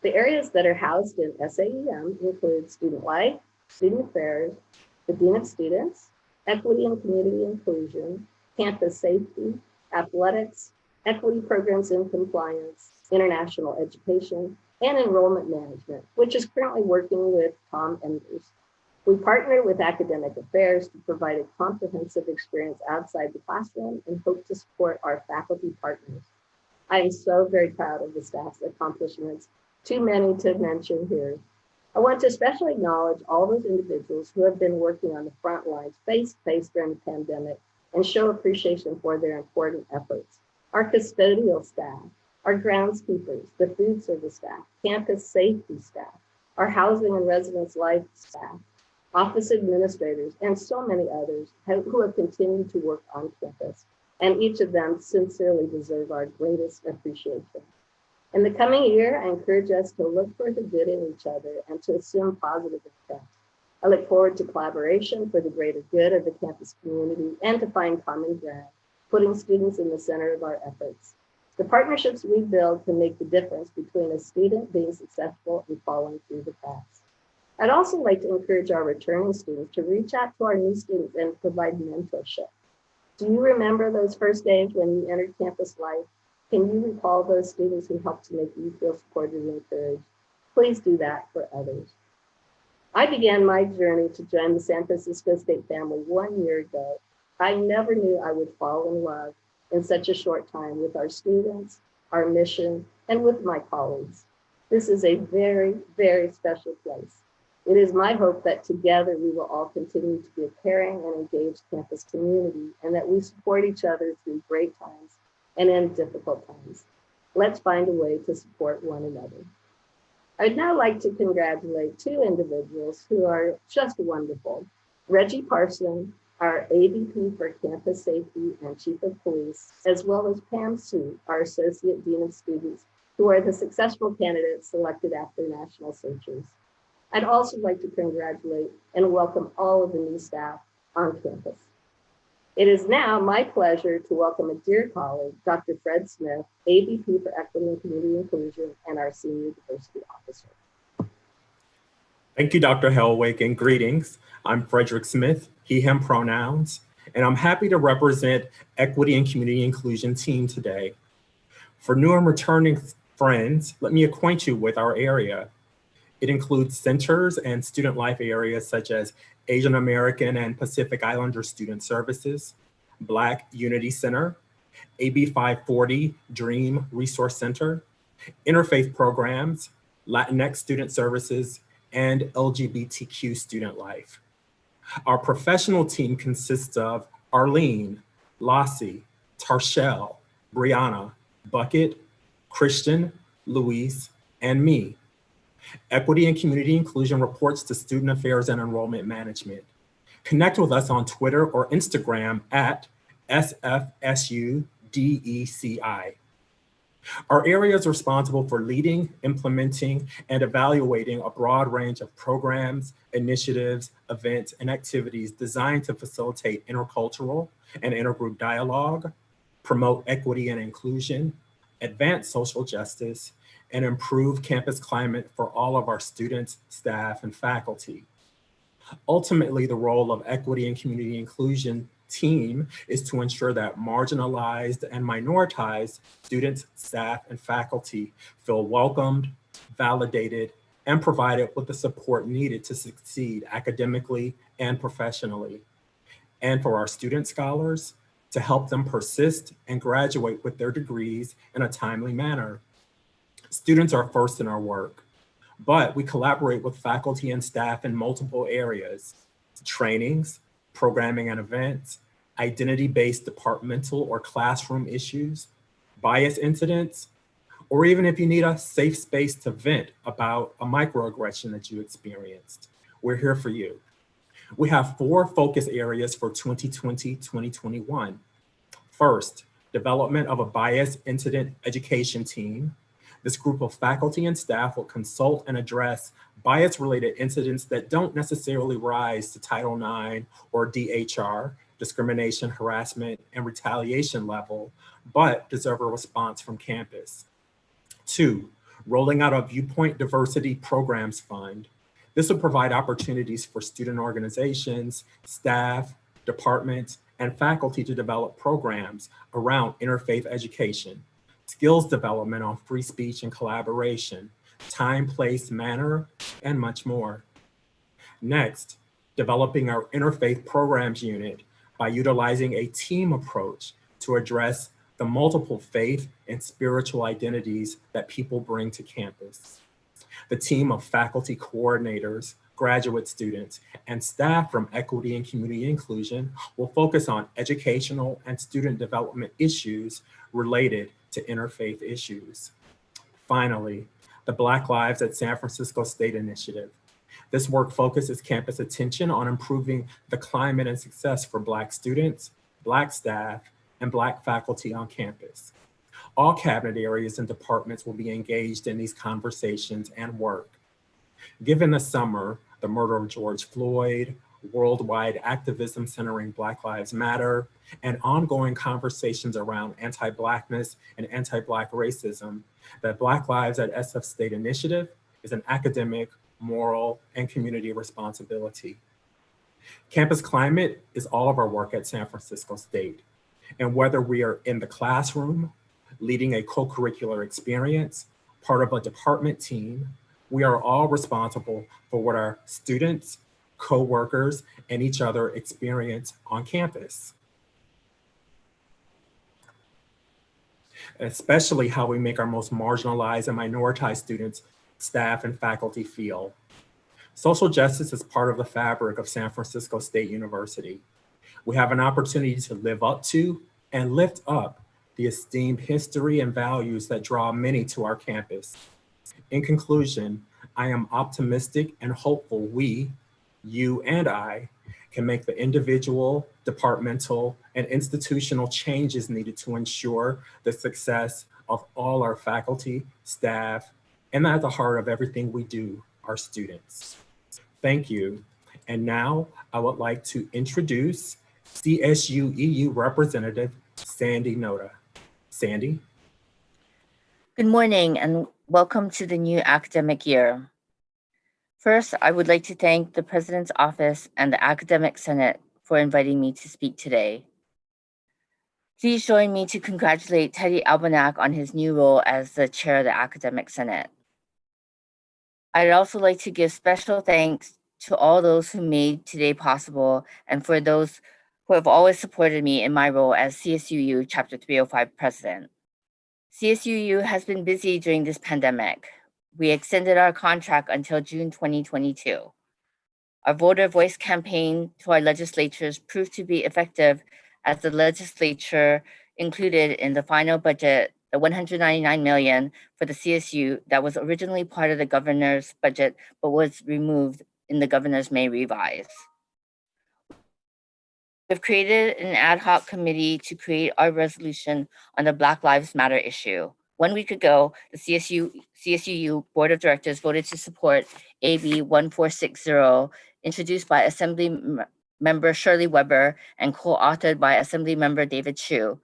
Speaker 11: The areas that are housed in SAEM include student life, student affairs, the Dean of Students, equity and community inclusion, campus safety, athletics, equity programs and compliance, international education, and enrollment management, which is currently working with Tom Enders. We partner with academic affairs to provide a comprehensive experience outside the classroom and hope to support our faculty partners. I am so very proud of the staff's accomplishments, too many to mention here. I want to especially acknowledge all those individuals who have been working on the front lines face-to-face during the pandemic and show appreciation for their important efforts. Our custodial staff, our groundskeepers, the food service staff, campus safety staff, our housing and residence life staff, office administrators, and so many others who have continued to work on campus. And each of them sincerely deserve our greatest appreciation. In the coming year, I encourage us to look for the good in each other and to assume positive effects. I look forward to collaboration for the greater good of the campus community and to find common ground, putting students in the center of our efforts. The partnerships we build can make the difference between a student being successful and falling through the cracks. I'd also like to encourage our returning students to reach out to our new students and provide mentorship. Do you remember those first days when you entered campus life? Can you recall those students who helped to make you feel supported and encouraged? Please do that for others. I began my journey to join the San Francisco State family 1 year ago. I never knew I would fall in love in such a short time with our students, our mission, and with my colleagues. This is a very, very special place. It is my hope that together we will all continue to be a caring and engaged campus community, and that we support each other through great times and in difficult times. Let's find a way to support one another. I'd now like to congratulate two individuals who are just wonderful. Reggie Parson, our AVP for Campus Safety and Chief of Police, as well as Pam Sue, our Associate Dean of Students, who are the successful candidates selected after national searches. I'd also like to congratulate and welcome all of the new staff on campus. It is now my pleasure to welcome a dear colleague, Dr. Fred Smith, AVP for Equity and Community Inclusion and our Senior Diversity Officer.
Speaker 12: Thank you, Dr. Hellwig, and greetings. I'm Frederick Smith, he, him pronouns, and I'm happy to represent Equity and Community Inclusion team today. For new and returning friends, let me acquaint you with our area. It includes centers and student life areas such as Asian American and Pacific Islander Student Services, Black Unity Center, AB 540 Dream Resource Center, interfaith programs, Latinx Student Services, and LGBTQ student life. Our professional team consists of Arlene, Lassie, Tarshell, Brianna, Bucket, Christian, Luis, and me. Equity and Community Inclusion reports to Student Affairs and Enrollment Management. Connect with us on Twitter or Instagram at SFSUDECI. Our area is responsible for leading, implementing, and evaluating a broad range of programs, initiatives, events, and activities designed to facilitate intercultural and intergroup dialogue, promote equity and inclusion, advance social justice, and improve campus climate for all of our students, staff, and faculty. Ultimately, the role of Equity and Community Inclusion team is to ensure that marginalized and minoritized students, staff, and faculty feel welcomed, validated, and provided with the support needed to succeed academically and professionally. And for our student scholars, to help them persist and graduate with their degrees in a timely manner. Students are first in our work, but we collaborate with faculty and staff in multiple areas: trainings, programming and events, identity-based departmental or classroom issues, bias incidents, or even if you need a safe space to vent about a microaggression that you experienced. We're here for you. We have 4 focus areas for 2020-2021. First, development of a bias incident education team. This group of faculty and staff will consult and address bias-related incidents that don't necessarily rise to Title IX or DHR, discrimination, harassment, and retaliation level, but deserve a response from campus. 2, rolling out a Viewpoint Diversity Programs Fund. This will provide opportunities for student organizations, staff, departments, and faculty to develop programs around interfaith education, skills development on free speech and collaboration, time, place, manner, and much more. Next, developing our interfaith programs unit by utilizing a team approach to address the multiple faith and spiritual identities that people bring to campus. The team of faculty coordinators, graduate students, and staff from Equity and Community Inclusion will focus on educational and student development issues related to interfaith issues. Finally, the Black Lives at San Francisco State Initiative. This work focuses campus attention on improving the climate and success for Black students, Black staff, and Black faculty on campus. All cabinet areas and departments will be engaged in these conversations and work. Given the summer, the murder of George Floyd, worldwide activism centering Black Lives Matter, and ongoing conversations around anti-Blackness and anti-Black racism, the Black Lives at SF State Initiative is an academic, moral, and community responsibility. Campus climate is all of our work at San Francisco State. And whether we are in the classroom, leading a co-curricular experience, part of a department team, we are all responsible for what our students, co-workers, and each other experience on campus. especially how we make our most marginalized and minoritized students, staff, and faculty feel. Social justice is part of the fabric of San Francisco State University. We have an opportunity to live up to and lift up the esteemed history and values that draw many to our campus. In conclusion, I am optimistic and hopeful we, you and I, can make the individual, departmental, and institutional changes needed to ensure the success of all our faculty, staff, and at the heart of everything we do, our students. Thank you. And now I would like to introduce CSU-EU Representative Sandy Noda. Sandy?
Speaker 13: Good morning and welcome to the new academic year. First, I would like to thank the President's Office and the Academic Senate for inviting me to speak today. Please join me to congratulate Teddy Albanak on his new role as the Chair of the Academic Senate. I'd also like to give special thanks to all those who made today possible and for those who have always supported me in my role as CSUU Chapter 305 President. CSUU has been busy during this pandemic. We extended our contract until June 2022. Our voter voice campaign to our legislatures proved to be effective as the legislature included in the final budget the $199 million for the CSU that was originally part of the governor's budget but was removed in the governor's May revise. We've created an ad hoc committee to create our resolution on the Black Lives Matter issue. 1 week ago, the CSUU Board of Directors voted to support AB 1460, introduced by Assembly Member Shirley Weber and co-authored by Assembly Member David Chu.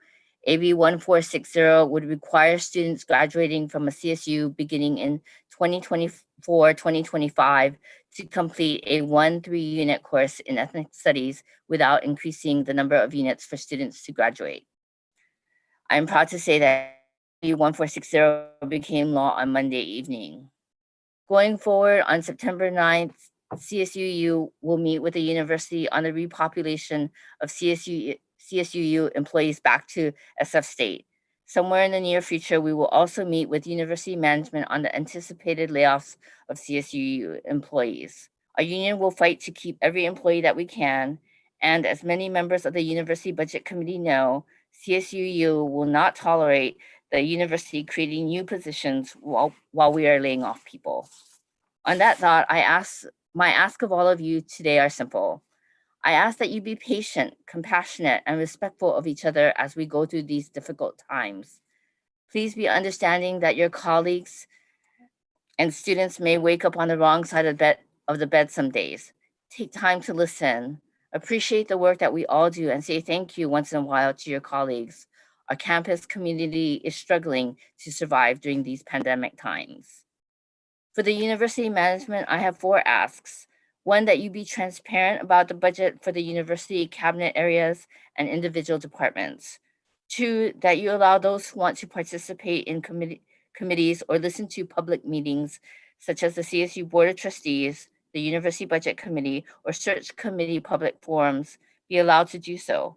Speaker 13: AB 1460 would require students graduating from a CSU beginning in 2024-2025 to complete a 1-3 unit course in ethnic studies without increasing the number of units for students to graduate. I'm proud to say that AB 1460 became law on Monday evening. Going forward, on September 9th, CSUU will meet with the university on the repopulation of CSUU employees back to SF State. Somewhere in the near future, we will also meet with university management on the anticipated layoffs of CSUU employees. Our union will fight to keep every employee that we can, and as many members of the University Budget Committee know, CSUU will not tolerate the university creating new positions while we are laying off people. On that thought, my ask of all of you today are simple. I ask that you be patient, compassionate, and respectful of each other as we go through these difficult times. Please be understanding that your colleagues and students may wake up on the wrong side of the bed some days. Take time to listen, appreciate the work that we all do, and say thank you once in a while to your colleagues. Our campus community is struggling to survive during these pandemic times. For the university management, I have 4 asks. 1, that you be transparent about the budget for the university cabinet areas and individual departments. 2, that you allow those who want to participate in committees or listen to public meetings, such as the CSU Board of Trustees, the University Budget Committee, or Search Committee public forums, be allowed to do so.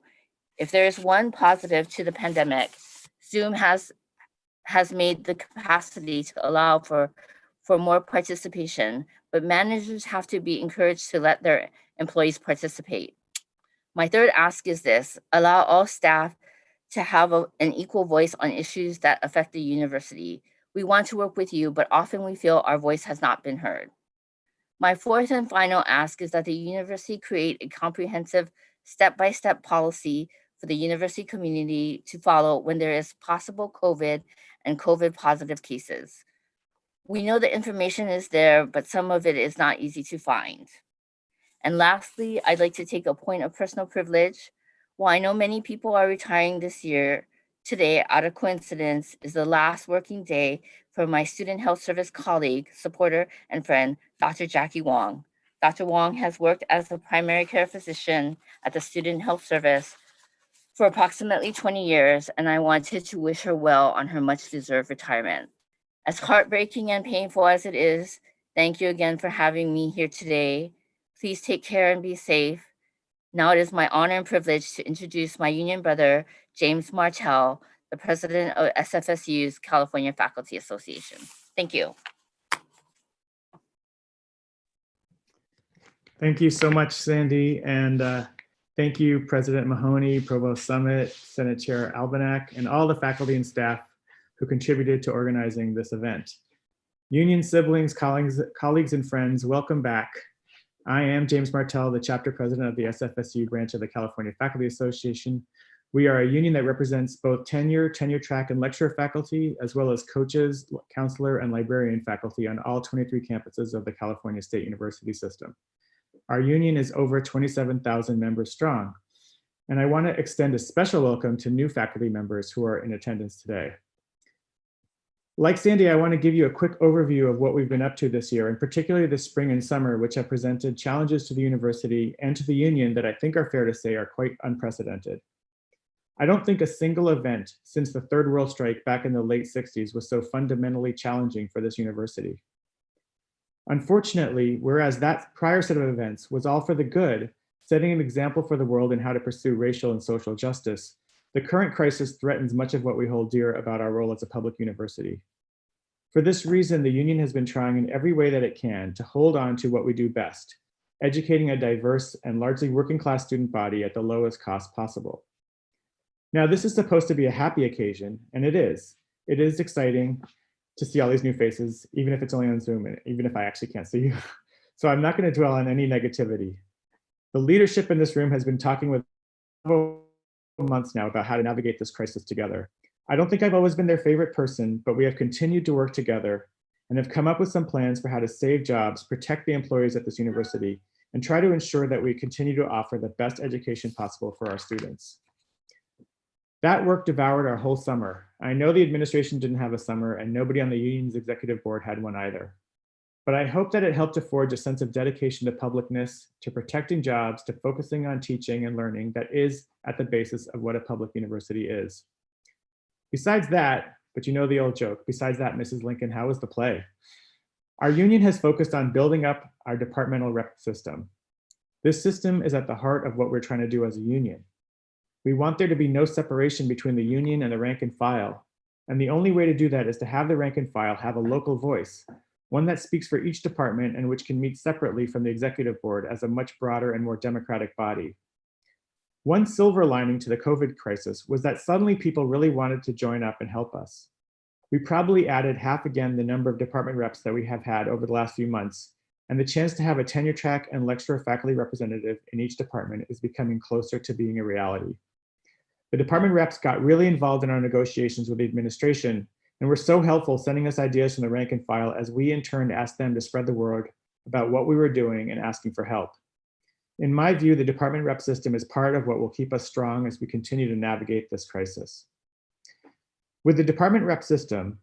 Speaker 13: If there is one positive to the pandemic, Zoom has made the capacity to allow for more participation, but managers have to be encouraged to let their employees participate. My 3rd ask is this: allow all staff to have an equal voice on issues that affect the university. We want to work with you, but often we feel our voice has not been heard. My 4th and final ask is that the university create a comprehensive step-by-step policy for the university community to follow when there is possible COVID and COVID positive cases. We know the information is there, but some of it is not easy to find. And lastly, I'd like to take a point of personal privilege. While I know many people are retiring this year, today, out of coincidence, is the last working day for my student health service colleague, supporter, and friend, Dr. Jackie Wong. Dr. Wong has worked as a primary care physician at the student health service for approximately 20 years, and I wanted to wish her well on her much-deserved retirement. As heartbreaking and painful as it is, thank you again for having me here today. Please take care and be safe. Now it is my honor and privilege to introduce my union brother, James Martell, the president of SFSU's California Faculty Association. Thank you.
Speaker 14: Thank you so much, Sandy. And thank you, President Mahoney, Provost Summit, Senate Chair Albanak, and all the faculty and staff who contributed to organizing this event. Union siblings, colleagues, and friends, welcome back. I am James Martell, the chapter president of the SFSU branch of the California Faculty Association. We are a union that represents both tenure track, and lecturer faculty, as well as coaches, counselor, and librarian faculty on all 23 campuses of the California State University system. Our union is over 27,000 members strong, and I want to extend a special welcome to new faculty members who are in attendance today. Like Sandy, I want to give you a quick overview of what we've been up to this year, and particularly this spring and summer, which have presented challenges to the university and to the union that I think are fair to say are quite unprecedented. I don't think a single event since the Third World Strike back in the late 60s was so fundamentally challenging for this university. Unfortunately, whereas that prior set of events was all for the good, setting an example for the world in how to pursue racial and social justice, the current crisis threatens much of what we hold dear about our role as a public university. For this reason, the union has been trying in every way that it can to hold on to what we do best, educating a diverse and largely working class student body at the lowest cost possible. Now, this is supposed to be a happy occasion, and it is. It is exciting to see all these new faces, even if it's only on Zoom, and even if I actually can't see you. So I'm not going to dwell on any negativity. The leadership in this room has been talking with months now about how to navigate this crisis together. I don't think I've always been their favorite person, but we have continued to work together and have come up with some plans for how to save jobs, protect the employees at this university, and try to ensure that we continue to offer the best education possible for our students. That work devoured our whole summer. I know the administration didn't have a summer, and nobody on the union's executive board had one either. But I hope that it helped to forge a sense of dedication to publicness, to protecting jobs, to focusing on teaching and learning that is at the basis of what a public university is. Besides that, but you know the old joke, besides that, Mrs. Lincoln, how was the play? Our union has focused on building up our departmental rep system. This system is at the heart of what we're trying to do as a union. We want there to be no separation between the union and the rank and file. And the only way to do that is to have the rank and file have a local voice, one that speaks for each department and which can meet separately from the executive board as a much broader and more democratic body. One silver lining to the COVID crisis was that suddenly people really wanted to join up and help us. We probably added half again the number of department reps that we have had over the last few months, and the chance to have a tenure track and lecturer faculty representative in each department is becoming closer to being a reality. The department reps got really involved in our negotiations with the administration and were so helpful sending us ideas from the rank and file as we in turn asked them to spread the word about what we were doing and asking for help. In my view, the department rep system is part of what will keep us strong as we continue to navigate this crisis. With the department rep system,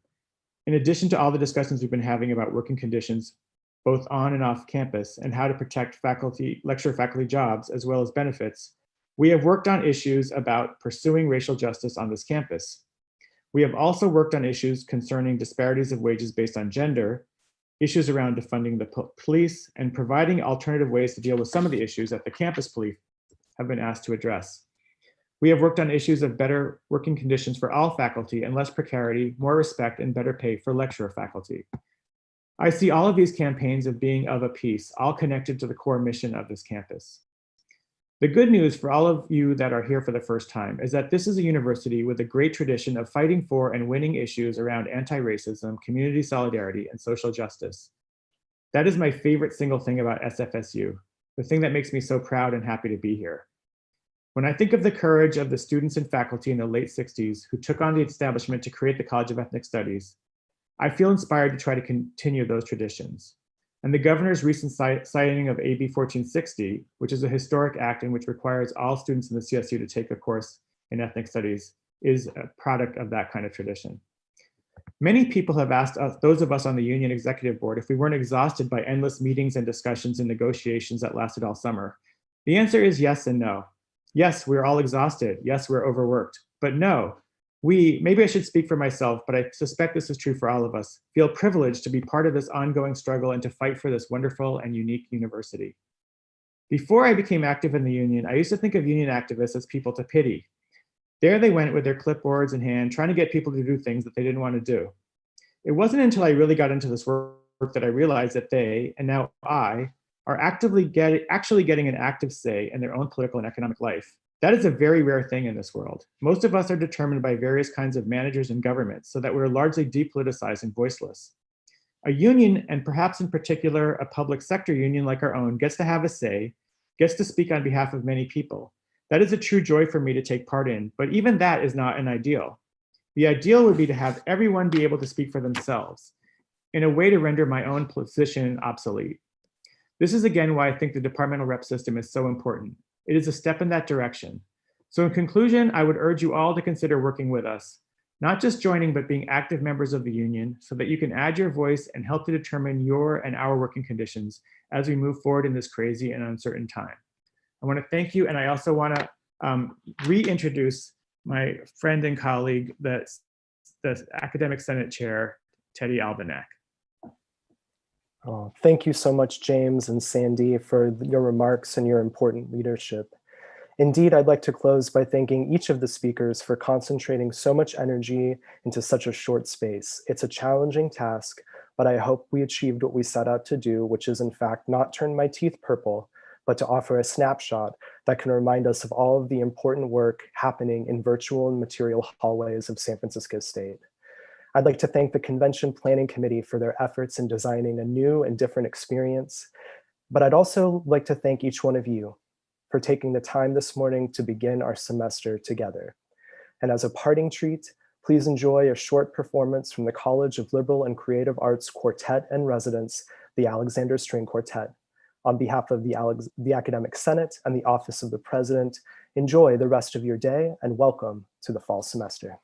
Speaker 14: in addition to all the discussions we've been having about working conditions, both on and off campus, and how to protect lecturer faculty jobs, as well as benefits, we have worked on issues about pursuing racial justice on this campus. We have also worked on issues concerning disparities of wages based on gender, issues around defunding the police, and providing alternative ways to deal with some of the issues that the campus police have been asked to address. We have worked on issues of better working conditions for all faculty and less precarity, more respect, and better pay for lecturer faculty. I see all of these campaigns of being of a piece, all connected to the core mission of this campus. The good news for all of you that are here for the first time is that this is a university with a great tradition of fighting for and winning issues around anti-racism, community solidarity, and social justice. That is my favorite single thing about SFSU, the thing that makes me so proud and happy to be here. When I think of the courage of the students and faculty in the late 60s who took on the establishment to create the College of Ethnic Studies, I feel inspired to try to continue those traditions. And the governor's recent signing of AB 1460, which is a historic act in which requires all students in the CSU to take a course in ethnic studies, is a product of that kind of tradition. Many people have asked us, those of us on the union executive board, if we weren't exhausted by endless meetings and discussions and negotiations that lasted all summer. The answer is yes and no. Yes, we're all exhausted. Yes, we're overworked. But no, maybe I should speak for myself, but I suspect this is true for all of us, feel privileged to be part of this ongoing struggle and to fight for this wonderful and unique university. Before I became active in the union, I used to think of union activists as people to pity. There they went with their clipboards in hand, trying to get people to do things that they didn't want to do. It wasn't until I really got into this work that I realized that they, and now I, are actually getting an active say in their own political and economic life. That is a very rare thing in this world. Most of us are determined by various kinds of managers and governments, so that we're largely depoliticized and voiceless. A union, and perhaps in particular a public sector union like our own, gets to have a say, gets to speak on behalf of many people. That is a true joy for me to take part in, but even that is not an ideal. The ideal would be to have everyone be able to speak for themselves, in a way to render my own position obsolete. This is again why I think the departmental rep system is so important. It is a step in that direction. So in conclusion, I would urge you all to consider working with us, not just joining, but being active members of the union so that you can add your voice and help to determine your and our working conditions as we move forward in this crazy and uncertain time. I want to thank you, and I also want to reintroduce my friend and colleague, the Academic Senate Chair, Teddy Albanak.
Speaker 6: Oh, thank you so much, James and Sandy, for your remarks and your important leadership. Indeed, I'd like to close by thanking each of the speakers for concentrating so much energy into such a short space. It's a challenging task, but I hope we achieved what we set out to do, which is in fact not turn my teeth purple, but to offer a snapshot that can remind us of all of the important work happening in virtual and material hallways of San Francisco State. I'd like to thank the Convention Planning Committee for their efforts in designing a new and different experience, but I'd also like to thank each one of you for taking the time this morning to begin our semester together. And as a parting treat, please enjoy a short performance from the College of Liberal and Creative Arts Quartet and Residents, the Alexander String Quartet. On behalf of the Academic Senate and the Office of the President, enjoy the rest of your day and welcome to the fall semester.